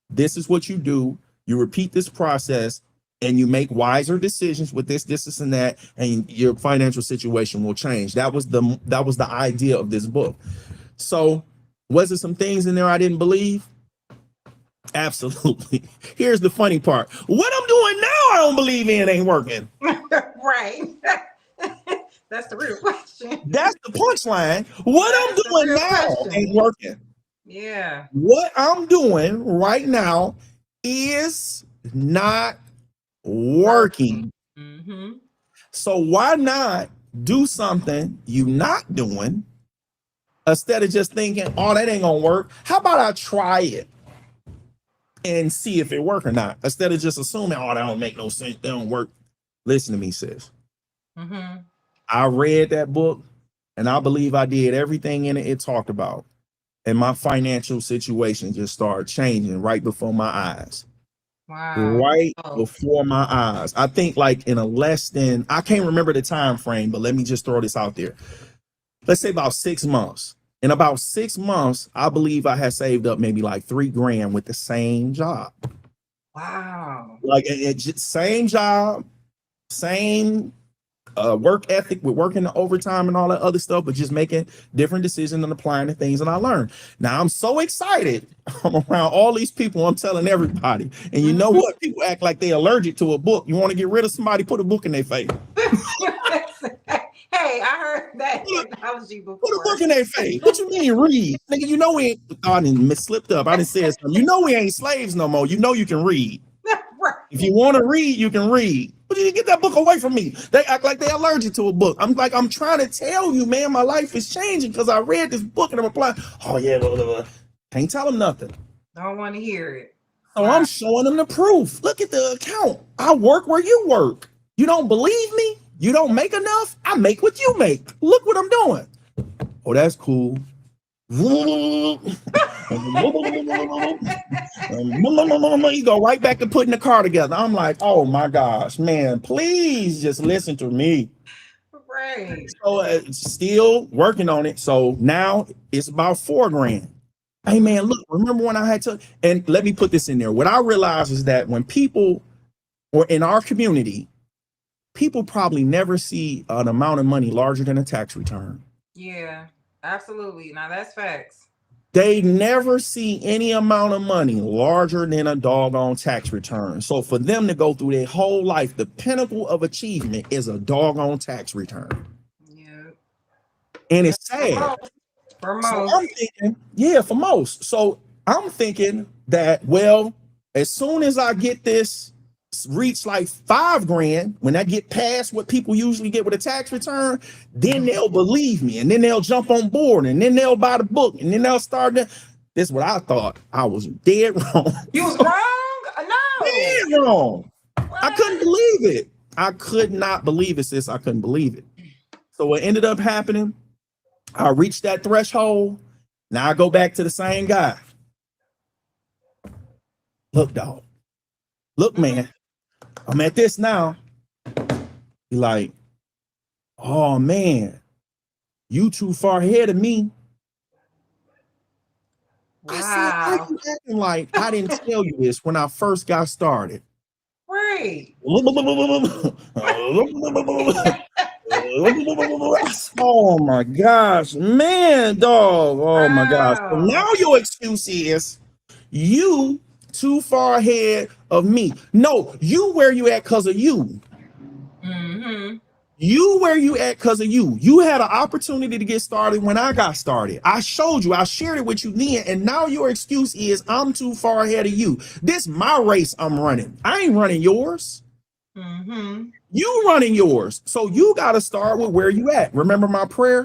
This is what you do. You repeat this process and you make wiser decisions with this, and that, and your financial situation will change. That was the idea of this book. So was there some things in there I didn't believe? Absolutely. Here's the funny part. What I'm doing now, I don't believe in ain't working. Right. That's the real question. That's the punchline. What I'm doing now ain't working. Yeah. What I'm doing right now is not working. Mm-hmm. So why not do something you're not doing instead of just thinking, oh, that ain't gonna work? How about I try it and see if it work or not, instead of just assuming, oh, that don't make no sense, that don't work. Listen to me, sis. Mm-hmm. I read that book, and I believe I did everything in it talked about, and my financial situation just started changing right before my eyes. Wow. Right before my eyes. I think like in a less than, I can't remember the time frame, but let me just throw this out there. Let's say about 6 months. In about 6 months, I believe I had saved up maybe like $3,000 with the same job. Wow. Like same job, same work ethic with working the overtime and all that other stuff, but just making different decisions and applying the things that I learned. Now I'm so excited. I'm around all these people. I'm telling everybody. And you know what? People act like they're allergic to a book. You want to get rid of somebody, put a book in their face. Hey, I heard that analogy before. Put a book in their face. What you mean read? Nigga, you know we ain't, I didn't slipped up. I didn't say something. You know we ain't slaves no more. You know you can read. Right. If you want to read, you can read. But you get that book away from me. They act like they're allergic to a book. I'm trying to tell you, man, my life is changing because I read this book and I'm applying. Oh yeah, blah, blah, blah. Can't tell them nothing. Don't want to hear it. So I'm showing them the proof. Look at the account. I work where you work. You don't believe me? You don't make enough? I make what you make. Look what I'm doing. Oh, that's cool. You go right back to putting the car together. I'm like, oh my gosh, man, please just listen to me. Right. So still working on it. So now it's about $4,000. Hey man, look, remember when I had to, and let me put this in there. What I realized is that when people, or in our community, people probably never see an amount of money larger than a tax return. Yeah, absolutely. Now that's facts. They never see any amount of money larger than a doggone tax return. So for them to go through their whole life, the pinnacle of achievement is a doggone tax return. Yeah. And Yeah, it's sad. for So most. I'm thinking, yeah, for most. So I'm thinking that, well, as soon as I get this reach like 5 grand, when I get past what people usually get with a tax return, then they'll believe me, and then they'll jump on board, and then they'll buy the book, and then they'll start. This is what I thought. I was dead wrong. You was wrong? No. Dead wrong. I couldn't What? believe it. I could not believe it, sis. I couldn't believe it. So what ended up happening, I reached that threshold. Now I go back to the same guy. Look, dog. Look, man. I'm at this now. He like, oh man, you too far ahead of me. Wow. I said, why are you acting like I didn't tell you this when I first got started? Right. Oh my gosh, man, dog. Oh my gosh. So Wow. now your excuse is you too far ahead of me. No, you where you at because of you. Mm-hmm. You where you at because of you. You had an opportunity to get started when I got started. I showed you, I shared it with you then, and now your excuse is I'm too far ahead of you. This my race I'm running. I ain't running yours. Mm-hmm. You running yours. So you got to start with where you at. Remember my prayer?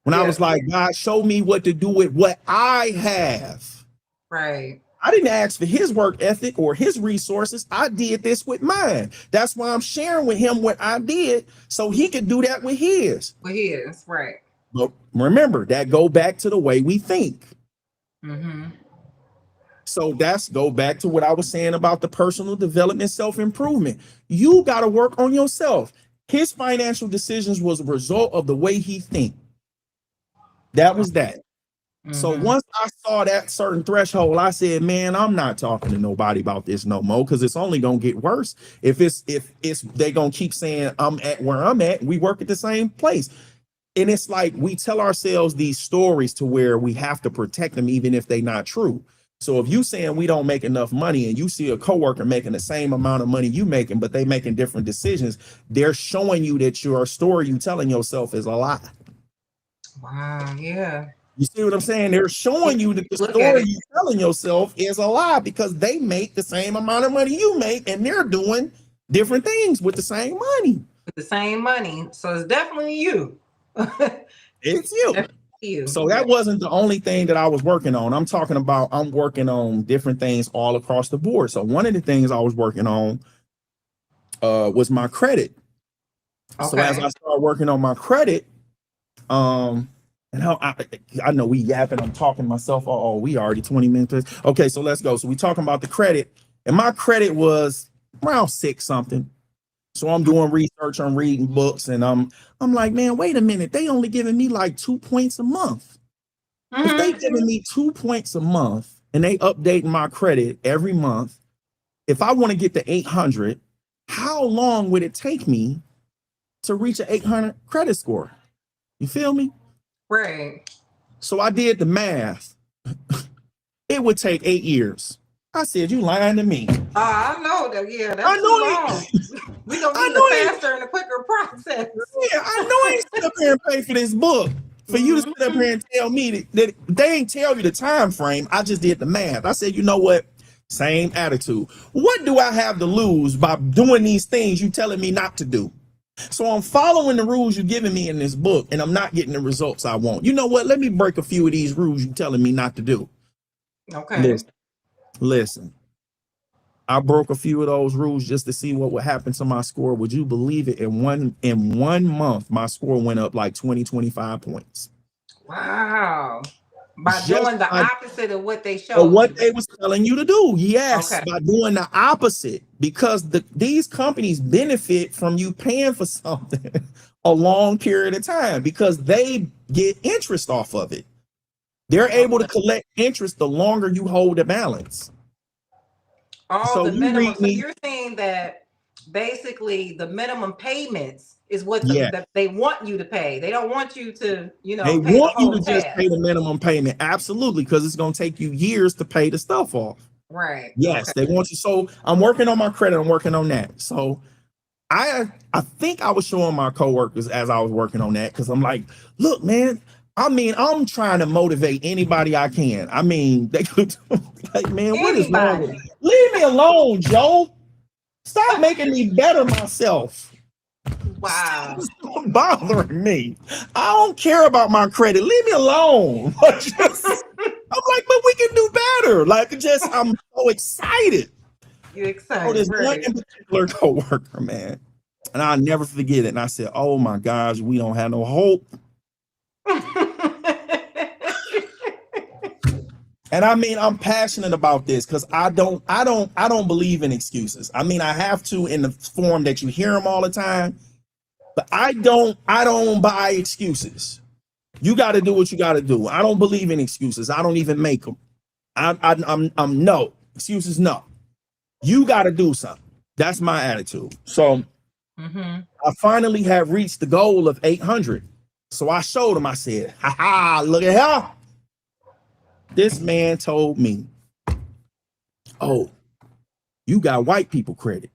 When I was like, God, show me what to do with what I have. Right. I didn't ask for his work ethic or his resources. I did this with mine. That's why I'm sharing with him what I did so he could do that with his. With his, right. But remember, that go back to the way we think. Mm-hmm. So that's go back to what I was saying about the personal development, self-improvement. You got to work on yourself. His financial decisions was a result of the way he think. That was that. So once I saw that certain threshold, I said, man, I'm not talking to nobody about this no more, because it's only gonna get worse. If they gonna keep saying I'm at where I'm at, we work at the same place. And it's like we tell ourselves these stories to where we have to protect them even if they're not true. So if you saying we don't make enough money and you see a coworker making the same amount of money you making, but they making different decisions, they're showing you that your story you telling yourself is a lie. Wow, yeah. You see what I'm saying? They're showing you that the story you're telling yourself is a lie because they make the same amount of money you make and they're doing different things with the same money. With the same money. So it's definitely you. It's you. You. So that wasn't the only thing that I was working on. I'm working on different things all across the board. So one of the things I was working on was my credit. Okay. So as I started working on my credit, and how I know we yapping, I'm talking to myself. Oh, we already 20 minutes. Okay, so let's go. So we talking about the credit, and my credit was around 6 something. So I'm doing research, I'm reading books, and I'm like, man, wait a minute. They only giving me like 2 points a month. If they giving me 2 points a month and they update my credit every month, if I want to get to 800, how long would it take me to reach an 800 credit score? You feel me? Right. So I did the math. It would take 8 years. I said, you lying to me. I know that. Yeah, that's too long. We don't need a faster and a quicker process. Yeah, I know I ain't sit up here and pay for this book. For you to sit up here and tell me that they ain't tell you the time frame. I just did the math. I said, you know what? Same attitude. What do I have to lose by doing these things you telling me not to do? So I'm following the rules you're giving me in this book, and I'm not getting the results I want. You know what? Let me break a few of these rules you're telling me not to do. Okay. Listen. I broke a few of those rules just to see what would happen to my score. Would you believe it? In one month, my score went up like 20, 25 points. Wow. By doing the opposite of what they showed. Or what they was telling you to do. Yes, by doing the opposite. Because these companies benefit from you paying for something a long period of time because they get interest off of it. They're able to collect interest the longer you hold the balance. So the minimum. So you're saying that basically the minimum payments is what that they want you to pay. They don't want you to, they want you to just pay the minimum payment. Absolutely, because it's going to take you years to pay the stuff off. Right. Yes, they want you. So I'm working on my credit. I'm working on that. So I think I was showing my coworkers as I was working on that, because I'm like, look, man, I mean, I'm trying to motivate anybody I can. I mean, they could like, man, what is wrong with Anybody. you? Leave me alone, Joe. Stop making me better myself. Wow. Stop bothering me. I don't care about my credit. Leave me alone. I'm like, but we can do better. Like, I'm so excited. You Oh, excited, this one right? in particular coworker, man. And I'll never forget it. And I said, oh my gosh, we don't have no hope. And I mean, I'm passionate about this because I don't believe in excuses. I mean, I have to in the form that you hear them all the time, but I don't buy excuses. You got to do what you got to do. I don't believe in excuses. I don't even make them. I'm no excuses. No, you got to do something. That's my attitude. So I finally have reached the goal of 800. So I showed him. I said, "Ha ha! Look at here." This man told me, "Oh, you got white people credit."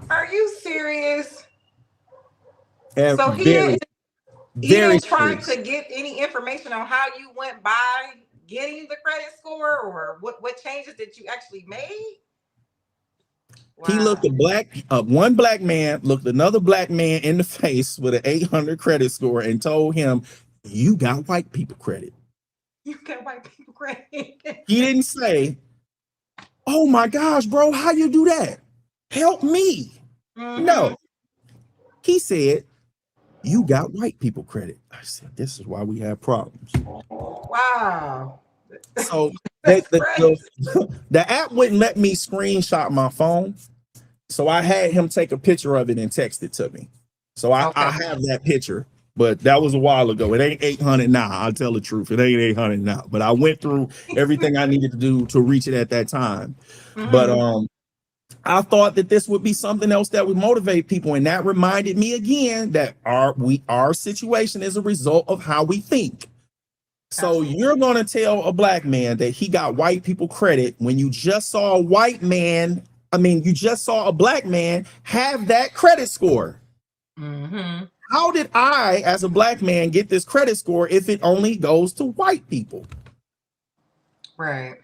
Are you serious? And So he didn't try to get any information on how you went by getting the credit score, or what changes that you actually made? Wow. He looked one black man looked another black man in the face with an 800 credit score and told him, "You got white people credit." You got white people credit. He didn't say, "Oh my gosh, bro, how you do that? Help me." No, he said, "You got white people credit." I said, "This is why we have problems." Wow. So the app wouldn't let me screenshot my phone. So I had him take a picture of it and text it to me. So I have that picture, but that was a while ago. It ain't 800 now. I'll tell the truth. It ain't 800 now. But I went through everything I needed to do to reach it at that time. But I thought that this would be something else that would motivate people. And that reminded me again that our situation is a result of how we think. So you're going to tell a black man that he got white people credit when you just saw a you just saw a black man have that credit score. How did I, as a black man, get this credit score if it only goes to white people? Right.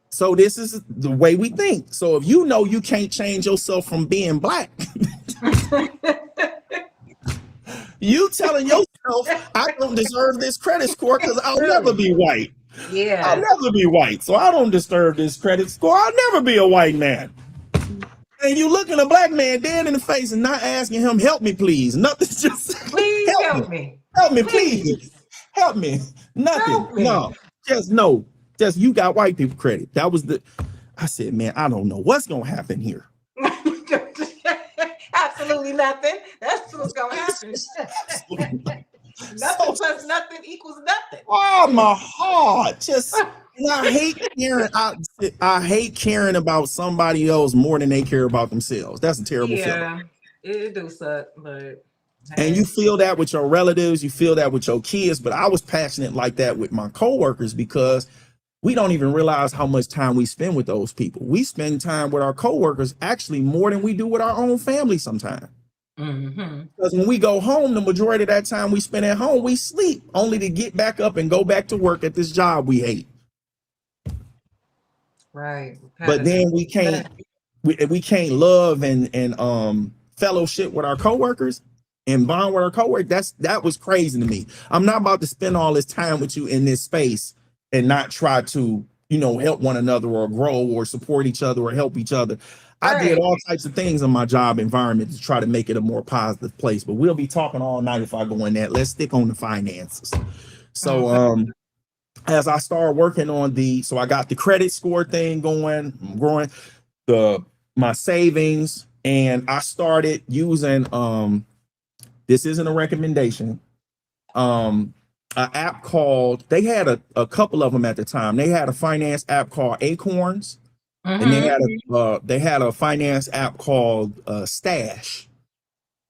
So this is the way we think. So if you know you can't change yourself from being black, you telling yourself, "I don't deserve this credit score because I'll never be white. Yeah. I'll never be white. So I don't deserve this credit score. I'll never be a white man." And you looking a black man dead in the face and not asking him, "Help me, please." Nothing. Just please help me. Help me, please. Help me. Nothing. Help me. No. Just you got white people credit. That was I said, man, I don't know what's gonna happen here. Absolutely nothing. That's what's gonna happen. Nothing plus nothing equals nothing. Oh, my heart. I hate caring about somebody else more than they care about themselves. That's a terrible feeling. It do suck, but and you feel that with your relatives, you feel that with your kids. But I was passionate like that with my coworkers because we don't even realize how much time we spend with those people. We spend time with our coworkers actually more than we do with our own family sometimes. Because when we go home, the majority of that time we spend at home, we sleep only to get back up and go back to work at this job we hate. Right. But then we can't love and fellowship with our coworkers and bond with our coworkers. That was crazy to me. I'm not about to spend all this time with you in this space and not try to, help one another or grow or support each other or help each other. Right. I did all types of things in my job environment to try to make it a more positive place, but we'll be talking all night if I go in that. Let's stick on the finances. So, as I started working on so I got the credit score thing going, I'm growing my savings, and I started using, this isn't a recommendation, an app called, they had a couple of them at the time. They had a finance app called Acorns. And they had a finance app called Stash.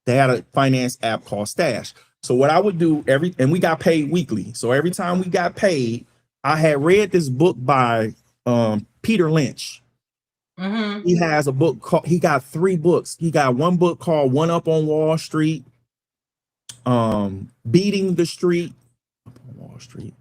They had a finance app called Stash. So what I would do and we got paid weekly. So every time we got paid, I had read this book by Peter Lynch. Mm-hmm. He has a book called, he got 3 books. He got one book called One Up on Wall Street, Beating the Street, Up on Wall Street.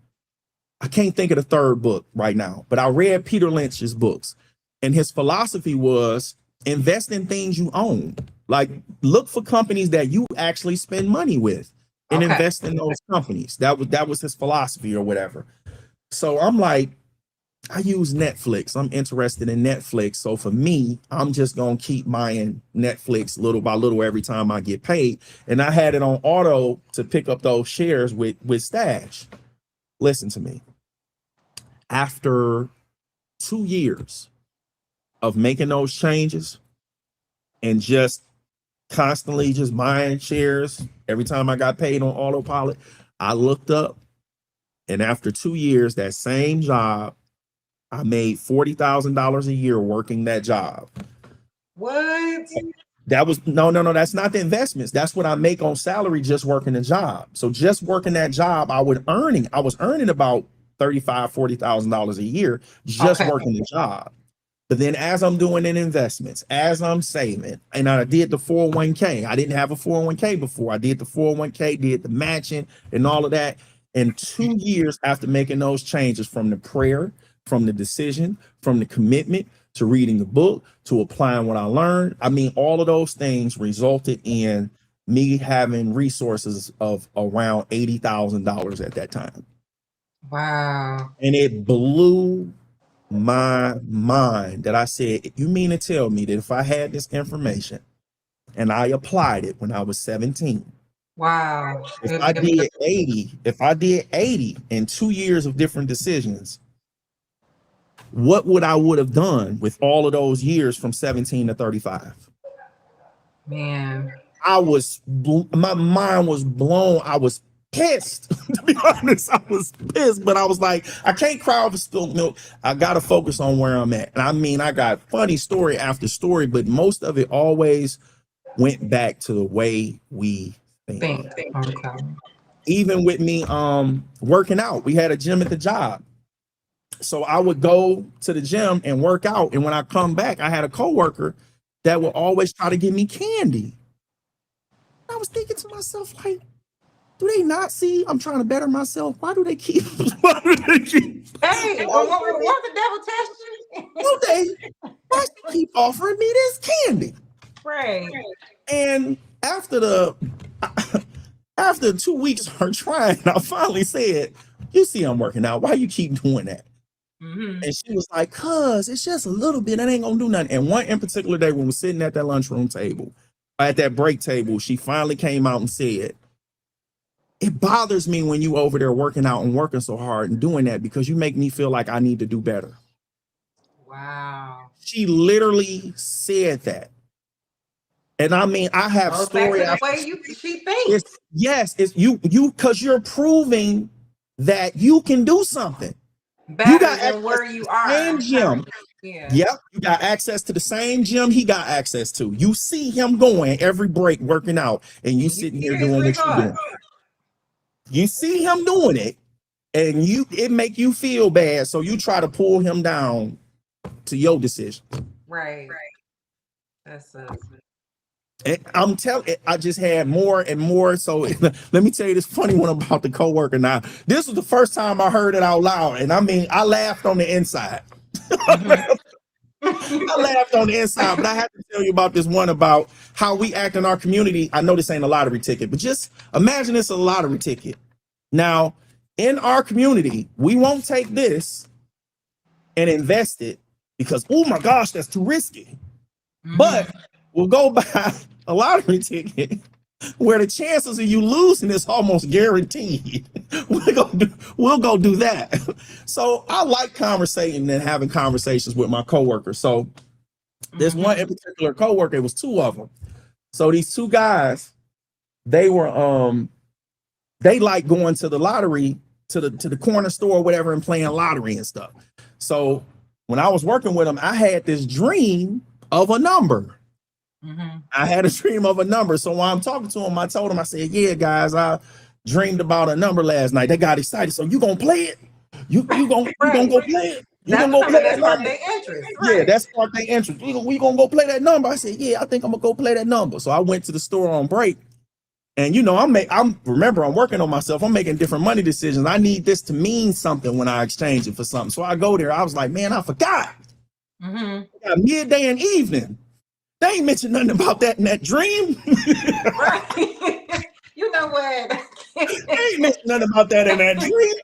I can't think of the 3rd book right now, but I read Peter Lynch's books, and his philosophy was invest in things you own. Like, look for companies that you actually spend money with and invest in those companies. That was his philosophy or whatever. So I'm like, I use Netflix. I'm interested in Netflix. So for me, I'm just going to keep buying Netflix little by little every time I get paid. And I had it on auto to pick up those shares with Stash. Listen to me. After 2 years of making those changes and just constantly just buying shares every time I got paid on autopilot, I looked up, and after 2 years, that same job, I made $40,000 a year working that job. What? That was no. That's not the investments. That's what I make on salary just working the job. So just working that job, I was earning about $35,000-$40,000 a year just working the job. But then as I'm doing in investments, as I'm saving, and I did the 401k. I didn't have a 401k before. I did the 401k, did the matching and all of that. And 2 years after making those changes, from the prayer, from the decision, from the commitment, to reading the book, to applying what I learned, I mean, all of those things resulted in me having resources of around $80,000 at that time. Wow. And it blew my mind that I said, you mean to tell me that if I had this information and I applied it when I was 17, wow, if I did 80 in 2 years of different decisions, what would have done with all of those years from 17 to 35? Man, my mind was blown. I was pissed. To be honest, I was pissed, but I was like, I can't cry over spilled milk. I got to focus on where I'm at. And I mean, I got funny story after story, but most of it always went back to the way we think. Okay. Even with me working out, we had a gym at the job. So I would go to the gym and work out. And when I come back, I had a coworker that would always try to give me candy. I was thinking to myself, like, do they not see I'm trying to better myself? Why do they keep? Hey, what the devil test you? Why they keep offering me this candy? Right. And after 2 weeks of trying, I finally said, you see I'm working out. Why you keep doing that? Mm-hmm. And she was like, cuz it's just a little bit. That ain't gonna do nothing. And one in particular day when we were sitting at that lunchroom table, at that break table, she finally came out and said, it bothers me when you over there working out and working so hard and doing that because you make me feel like I need to do better. Wow. She literally said that. And I mean, I have story after the way she thinks. It's you because you're proving that you can do something. Better you got than where you are. Same gym. Yeah. Yep. You got access to the same gym he got access to. You see him going every break working out, and you sitting here doing what you're doing. You see him doing it, and it make you feel bad, so you try to pull him down to your decision. Right. That's I'm telling, I just had more and more. So let me tell you this funny one about the coworker. Now, this was the first time I heard it out loud, and I mean, I laughed on the inside. I laughed on the inside, but I have to tell you about this one about how we act in our community. I know this ain't a lottery ticket, but just imagine it's a lottery ticket. Now, in our community, we won't take this and invest it because, oh my gosh, that's too risky. Mm-hmm. But we'll go buy a lottery ticket where the chances of you losing is almost guaranteed. We'll go do that. So I like conversating and having conversations with my coworkers. So this one in particular coworker, it was 2 of them. So these 2 guys, they were they like going to the lottery to the corner store or whatever and playing lottery and stuff. So when I was working with them, I had this dream of a number. I had a dream of a number. So while I'm talking to him, I told him, I said, yeah, guys, I dreamed about a number last night. They got excited. So you gonna play it? You gonna go play it? You gonna That's go play something that that sparked number? their interest, Yeah, right? that's sparked their interest. We gonna go play that number. I said, yeah, I think I'm gonna go play that number. So I went to the store on break. And I'm working on myself. I'm making different money decisions. I need this to mean something when I exchange it for something. So I go there. I was like, man, I forgot. Mm-hmm. I got midday and evening. They ain't mentioned nothing about that in that dream. Right. You know what? They ain't mentioned nothing about that in that dream.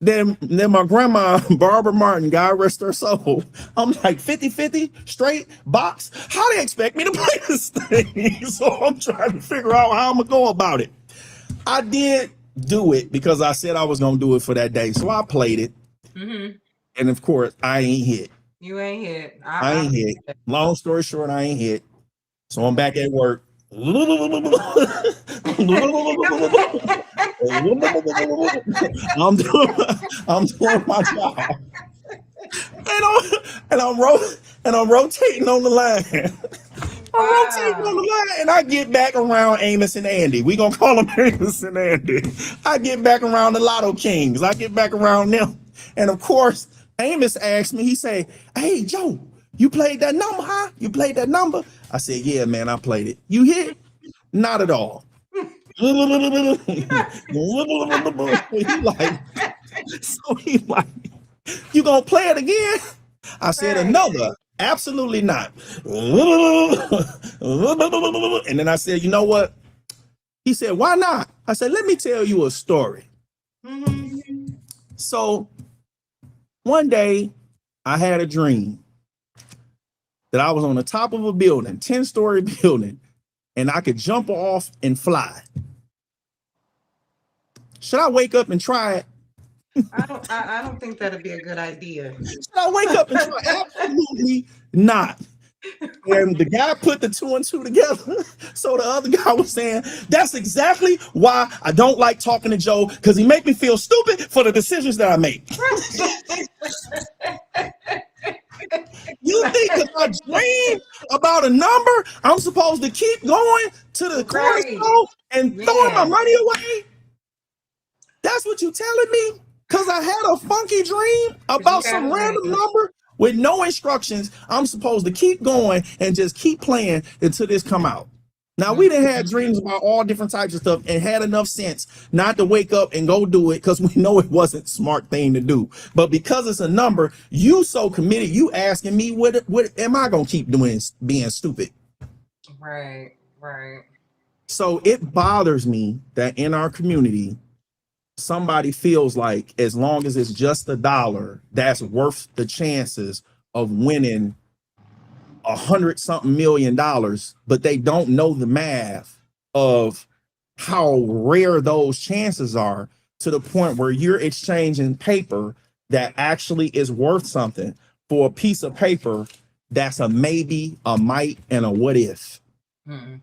Then my grandma, Barbara Martin, God rest her soul. I'm like 50-50 straight box. How they expect me to play this thing? So I'm trying to figure out how I'm gonna go about it. I did do it because I said I was gonna do it for that day. So I played it. Mm-hmm. And of course, I ain't hit. You ain't hit. I ain't hit. Long story short, I ain't hit. So I'm back at work. I'm doing, I'm doing my job, and I'm rotating on the line. I'm rotating on Wow. the line, and I get back around Amos and Andy. We gonna call them Amos and Andy. I get back around the Lotto Kings. I get back around them, and of course, Amos asked me. He say, "Hey Joe, you played that number, huh? You played that number?" I said, "Yeah, man, I played it. You hit? Not at all." He like, so he like, you gonna play it again? I said Right. another. Absolutely not. And then I said, you know what? He said, why not? I said, let me tell you a story. Mm-hmm. So one day I had a dream that I was on the top of a building, 10-story building, and I could jump off and fly. Should I wake up and try it? I don't think that'd be a good idea. Should I wake up and try? Absolutely not. And the guy put the 2 and 2 together. So the other guy was saying, that's exactly why I don't like talking to Joe, because he make me feel stupid for the decisions that I make. You think if I dream about a number, I'm supposed to keep going to the corner Right. store and throwing my Man. money away? That's what you telling me? Because I had a funky dream about had some a random dream. number with no instructions. I'm supposed to keep going and just keep playing until this come out. Now we done had dreams about all different types of stuff and had enough sense not to wake up and go do it because we know it wasn't a smart thing to do. But because it's a number, you so committed, you asking me what am I gonna keep doing being stupid? Right. Right. So it bothers me that in our community, somebody feels like as long as it's just $1, that's worth the chances of winning $100-something million, but they don't know the math of how rare those chances are to the point where you're exchanging paper that actually is worth something for a piece of paper that's a maybe, a might, and a what if. Mm-hmm.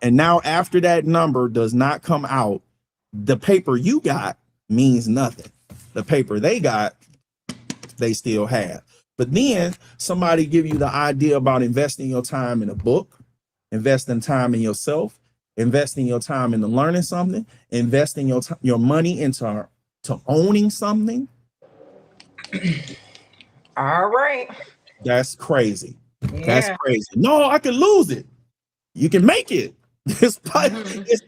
And now after that number does not come out, the paper you got means nothing. The paper they got, they still have. But then somebody give you the idea about investing your time in a book, investing time in yourself, investing your time into learning something, investing your money into owning something. All right. That's crazy. That's Yeah. crazy. No, I can lose it. You can make it. It's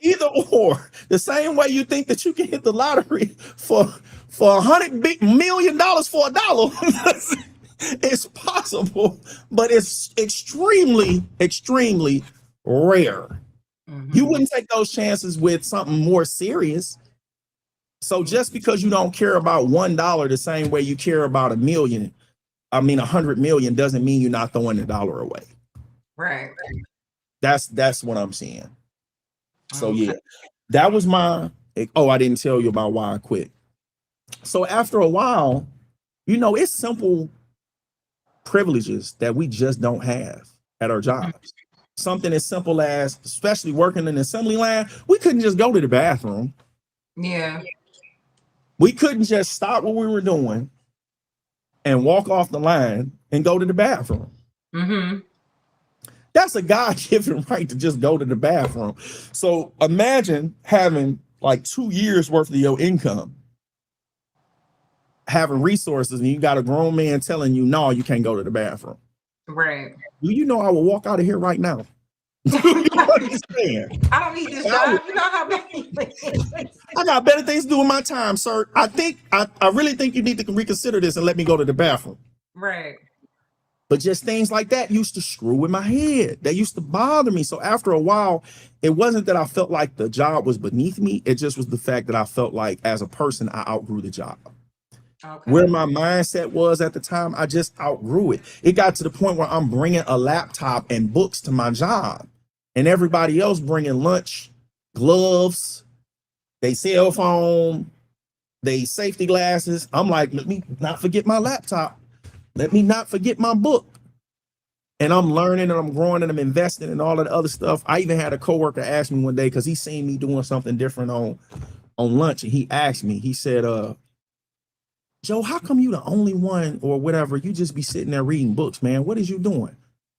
either or. The same way you think that you can hit the lottery for $100 million for $1. It's possible, but it's extremely, extremely rare. You wouldn't take those chances with something more serious. So just because you don't care about $1 the same way you care about $100 million doesn't mean you're not throwing the dollar away. Right. That's what I'm saying. So yeah, that was I didn't tell you about why I quit. So after a while, it's simple privileges that we just don't have at our jobs. Something as simple as, especially working in the assembly line, we couldn't just go to the bathroom. Yeah. We couldn't just stop what we were doing and walk off the line and go to the bathroom. Mm-hmm. That's a God-given right to just go to the bathroom. So imagine having like 2 years worth of your income having resources and you got a grown man telling you, no, you can't go to the bathroom. Right. Do you know I will walk out of here right now? Do you understand? I don't need this job. You know how bad I got better things to do with my time, sir. I really think you need to reconsider this and let me go to the bathroom. Right. But just things like that used to screw with my head. They used to bother me. So after a while, it wasn't that I felt like the job was beneath me. It just was the fact that I felt like as a person, I outgrew the job. Okay. Where my mindset was at the time, I just outgrew it. It got to the point where I'm bringing a laptop and books to my job, and everybody else bringing lunch, gloves, they cell phone, they safety glasses. I'm like, let me not forget my laptop. Let me not forget my book. And I'm learning and I'm growing and I'm investing and all of the other stuff. I even had a coworker ask me one day, because he seen me doing something different on lunch, and he asked me, he said, Joe, how come you the only one or whatever? You just be sitting there reading books, man. What is you doing?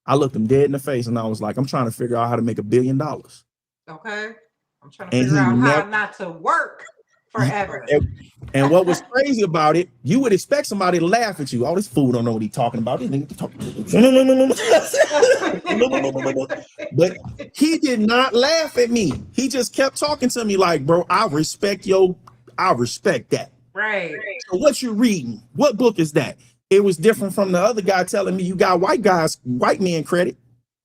I looked him dead in the face and I was like, I'm trying to figure out how to make $1 billion. Okay. I'm trying to figure out how not to work forever. And what was crazy about it, you would expect somebody to laugh at you. All this fool don't know what he's talking about. But he did not laugh at me. He just kept talking to me like, bro, I respect that. Right. So what you reading? What book is that? It was different from the other guy telling me you got white man credit.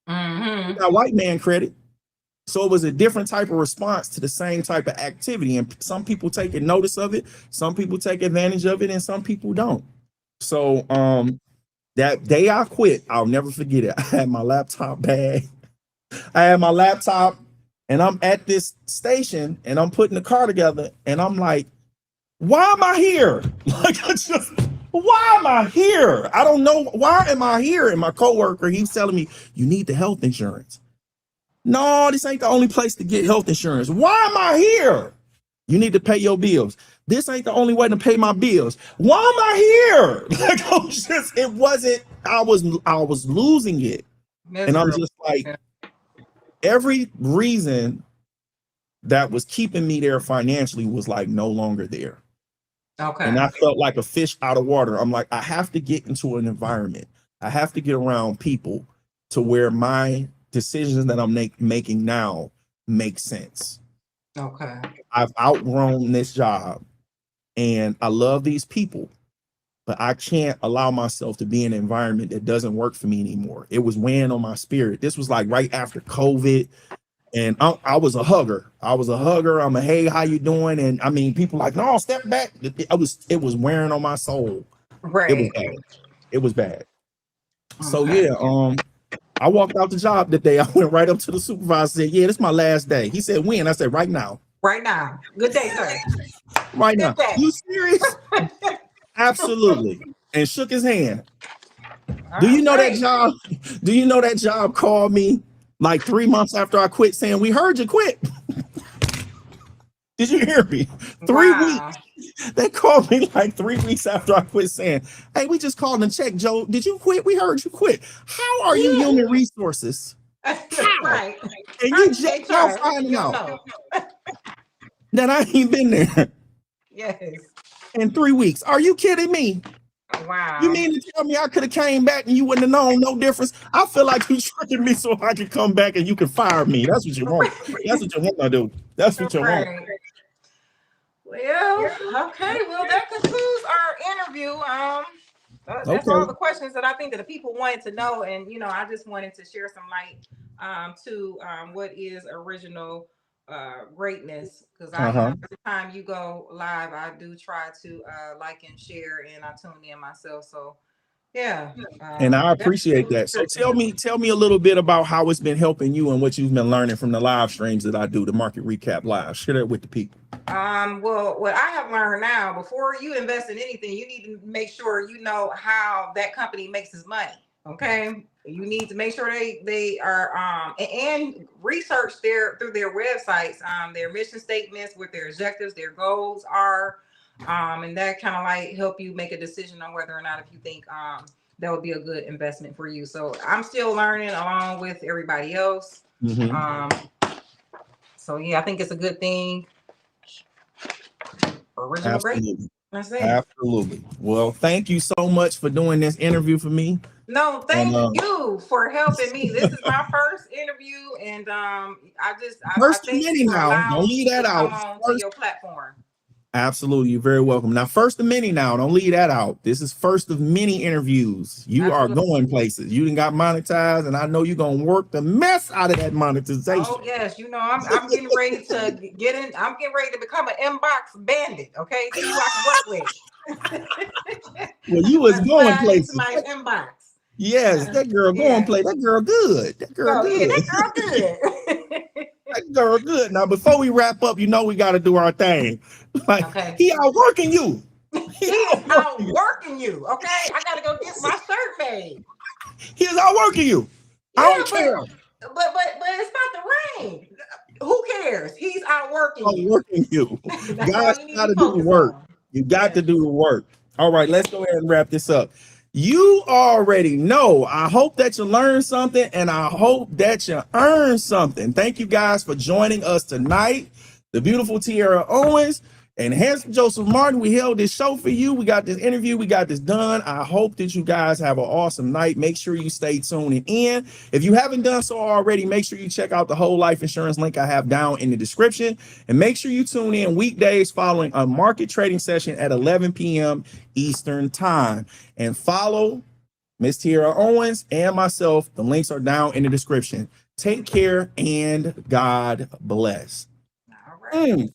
Mm-hmm. You got white man credit. So it was a different type of response to the same type of activity. And some people take notice of it, some people take advantage of it, and some people don't. So that day I quit, I'll never forget it. I had my laptop bag. I had my laptop, and I'm at this station and I'm putting the car together, and I'm like, why am I here? Why am I here? I don't know. Why am I here? And my coworker, he's telling me, you need the health insurance. No, this ain't the only place to get health insurance. Why am I here? You need to pay your bills. This ain't the only way to pay my bills. Why am I here? I was losing it. And I'm just like, every reason that was keeping me there financially was like no longer there. Okay. And I felt like a fish out of water. I'm like, I have to get into an environment. I have to get around people to where my decisions that I'm making now make sense. Okay. I've outgrown this job and I love these people, but I can't allow myself to be in an environment that doesn't work for me anymore. It was weighing on my spirit. This was like right after COVID. And I was a hugger. I'm a, hey, how you doing? And I mean, people like, no, step back. It was wearing on my soul. Right. It was bad. Okay. So yeah, I walked out the job that day. I went right up to the supervisor, said, yeah, this is my last day. He said, when? I said, right now. Right now. Good day, sir. Right now. You serious? Absolutely. And shook his hand. Do you know that job? Do you know that job called me like 3 months after I quit saying, we heard you quit. Did you hear me? 3 weeks. They called me like 3 weeks after I quit saying, hey, we just called and checked, Joe. Did you quit? We heard you quit. How are you human resources? Right. And you just now finding out that I ain't been there. Yes. In 3 weeks. Are you kidding me? Wow. You mean to tell me I could have came back and you wouldn't have known no difference? I feel like you tricking me so I could come back and you can fire me. That's what you want. That's what you want to do. That's what you want. Well, okay. Well, that concludes our interview. That's all the questions that I think that the people wanted to know, and I just wanted to share some light to what is original greatness, because every time you go live, I do try to like and share, and I tune in myself. So yeah. And I appreciate that. So tell me a little bit about how it's been helping you and what you've been learning from the live streams that I do, the Market Recap Live. Share that with the people. Well, what I have learned now, before you invest in anything, you need to make sure you know how that company makes its money. Okay. You need to make sure they are and research through their websites, their mission statements, what their objectives, their goals are. And that kind of like help you make a decision on whether or not if you think that would be a good investment for you. So I'm still learning along with everybody else. So yeah, I think it's a good thing. Original greatness. That's it. Absolutely. Well, thank you so much for doing this interview for me. No, And thank you for helping me. This is my first interview, and I first of thank you many for now. Don't allowing leave me that to out. come on to First, your platform. absolutely, you're very welcome. Now, first of many now. Don't leave that out. This is first of many interviews. You are Absolutely. going places. You done got monetized, and I know you're gonna work the mess out of that monetization. Oh yes, you know I'm getting ready to get in. I'm getting ready to become an inbox bandit. Okay, see who I can work with. Well, you was going Slide into places. my inbox. Yes, that girl going Yeah. play. That girl good. That girl Oh yeah, good. that girl good. That girl good. Now, before we wrap up, you know we got to do our thing. Like Okay. he out working you. He He is out working you. outworking you. Okay, I gotta go get my shirt made. He is out working you. I Yeah, don't but care. it's about the rain. Who cares? He's outworking Out you. working you. That's all God, you you need got to to do the focus work. on. You got to Yes. do the work. All right, Yes. let's go ahead and wrap this up. You already know. I hope that you learned something and I hope that you earned something. Thank you guys for joining us tonight. The beautiful Tiara Owens and handsome Joseph Martin. We held this show for you. We got this interview. We got this done. I hope that you guys have an awesome night. Make sure you stay tuned in. If you haven't done so already, make sure you check out the whole life insurance link I have down in the description. And make sure you tune in weekdays following a market trading session at 11 p.m. Eastern time. And follow Miss Tiara Owens and myself. The links are down in the description. Take care and God bless. All right.